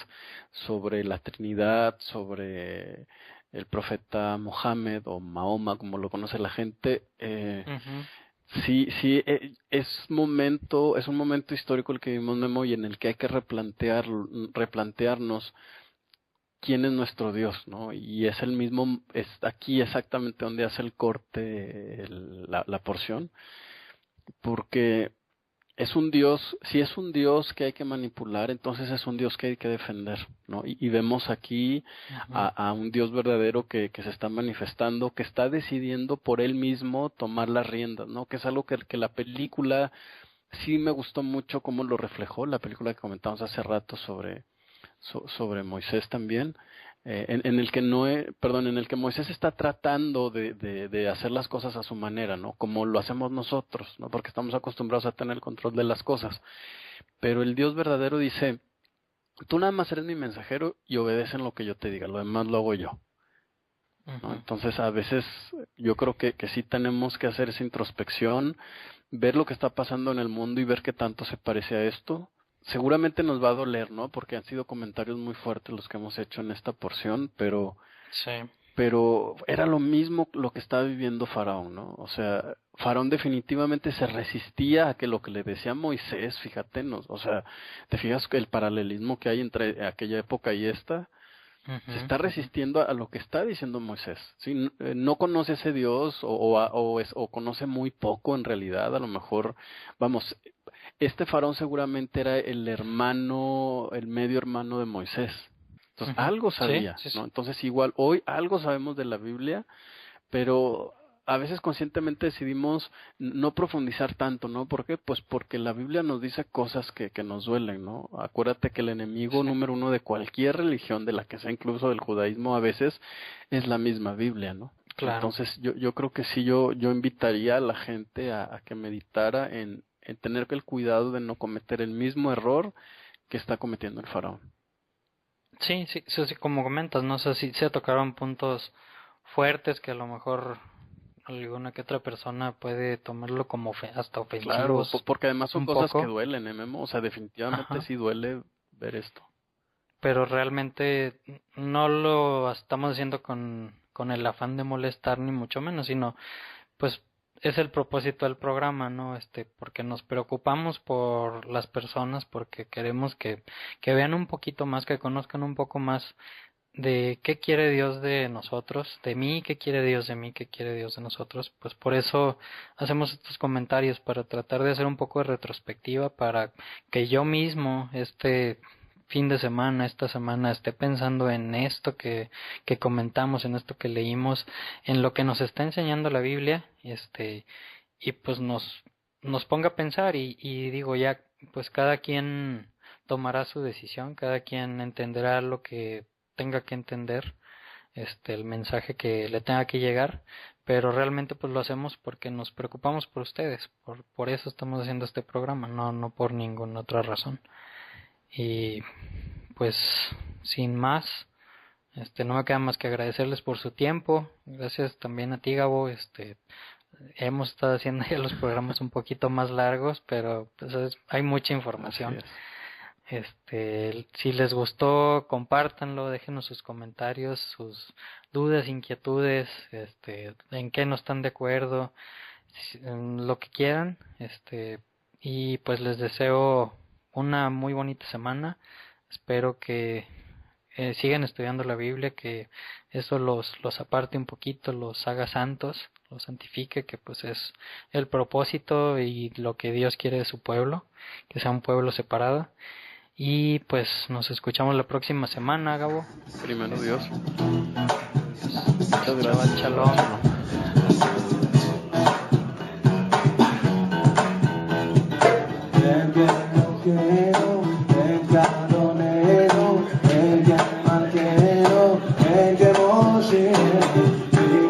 sobre la Trinidad, sobre el profeta Mohammed o Mahoma, como lo conoce la gente. Sí, es un momento histórico el que vivimos, Memo, y en el que hay que replantearnos quién es nuestro Dios, ¿no? Y es el mismo, es aquí exactamente donde hace el corte la porción, porque es un Dios, si es un Dios que hay que manipular, entonces es un Dios que hay que defender, ¿no? Y vemos aquí a un Dios verdadero que se está manifestando, que está decidiendo por él mismo tomar las riendas, ¿no? Que es algo que la película sí me gustó mucho cómo lo reflejó, la película que comentamos hace rato sobre Moisés también, en el que Moisés está tratando de hacer las cosas a su manera, ¿no? Como lo hacemos nosotros, ¿no? Porque estamos acostumbrados a tener el control de las cosas. Pero el Dios verdadero dice, tú nada más eres mi mensajero y obedece en lo que yo te diga, lo demás lo hago yo, ¿no? Entonces a veces yo creo que sí tenemos que hacer esa introspección, ver lo que está pasando en el mundo y ver qué tanto se parece a esto. Seguramente nos va a doler, ¿no? Porque han sido comentarios muy fuertes los que hemos hecho en esta porción, pero era lo mismo lo que estaba viviendo Faraón, ¿no? O sea, Faraón definitivamente se resistía a que lo que le decía Moisés, fíjate, o sea, te fijas que el paralelismo que hay entre aquella época y esta, se está resistiendo a lo que está diciendo Moisés, ¿sí? No conoce a ese Dios o conoce muy poco en realidad, a lo mejor, vamos, este Faraón seguramente era el medio hermano de Moisés. Entonces, algo sabía, ¿no? Entonces, igual, hoy algo sabemos de la Biblia, pero a veces conscientemente decidimos no profundizar tanto, ¿no? ¿Por qué? Pues porque la Biblia nos dice cosas que nos duelen, ¿no? Acuérdate que el enemigo número uno de cualquier religión, de la que sea incluso del judaísmo a veces, es la misma Biblia, ¿no? Claro. Entonces yo creo que sí, yo invitaría a la gente a que meditara en en tener el cuidado de no cometer el mismo error que está cometiendo el faraón. Sí, sí, sí, sí, como comentas, no sé si se tocaron puntos fuertes que a lo mejor alguna que otra persona puede tomarlo como hasta Claro, ofensivos porque además son un cosas que poco. duelen, Memo, o sea, definitivamente Ajá. sí duele ver esto. Pero realmente no lo estamos haciendo con el afán de molestar ni mucho menos, sino pues es el propósito del programa, ¿no? Porque nos preocupamos por las personas, porque queremos que vean un poquito más, que conozcan un poco más de qué quiere Dios de nosotros, de mí, qué quiere Dios de mí, qué quiere Dios de nosotros. Pues por eso hacemos estos comentarios, para tratar de hacer un poco de retrospectiva, para que yo mismo fin de semana, esta semana, esté pensando en esto que comentamos, en esto que leímos, en lo que nos está enseñando la Biblia, y pues nos ponga a pensar y digo ya, pues cada quien tomará su decisión, cada quien entenderá lo que tenga que entender, el mensaje que le tenga que llegar, pero realmente pues lo hacemos porque nos preocupamos por ustedes, por eso estamos haciendo este programa, no por ninguna otra razón. Y pues sin más, no me queda más que agradecerles por su tiempo. Gracias también a ti, Gabo. Hemos estado haciendo ya los programas un poquito más largos, pero pues hay mucha información. Si les gustó, compártanlo, déjenos sus comentarios, sus dudas, inquietudes, en qué no están de acuerdo, en lo que quieran, y pues les deseo una muy bonita semana. Espero que sigan estudiando la Biblia, que eso los aparte un poquito, los haga santos, los santifique, que pues es el propósito y lo que Dios quiere de su pueblo, que sea un pueblo separado. Y pues nos escuchamos la próxima semana, Gabo. Primero Dios. Muchas gracias. Shalom. El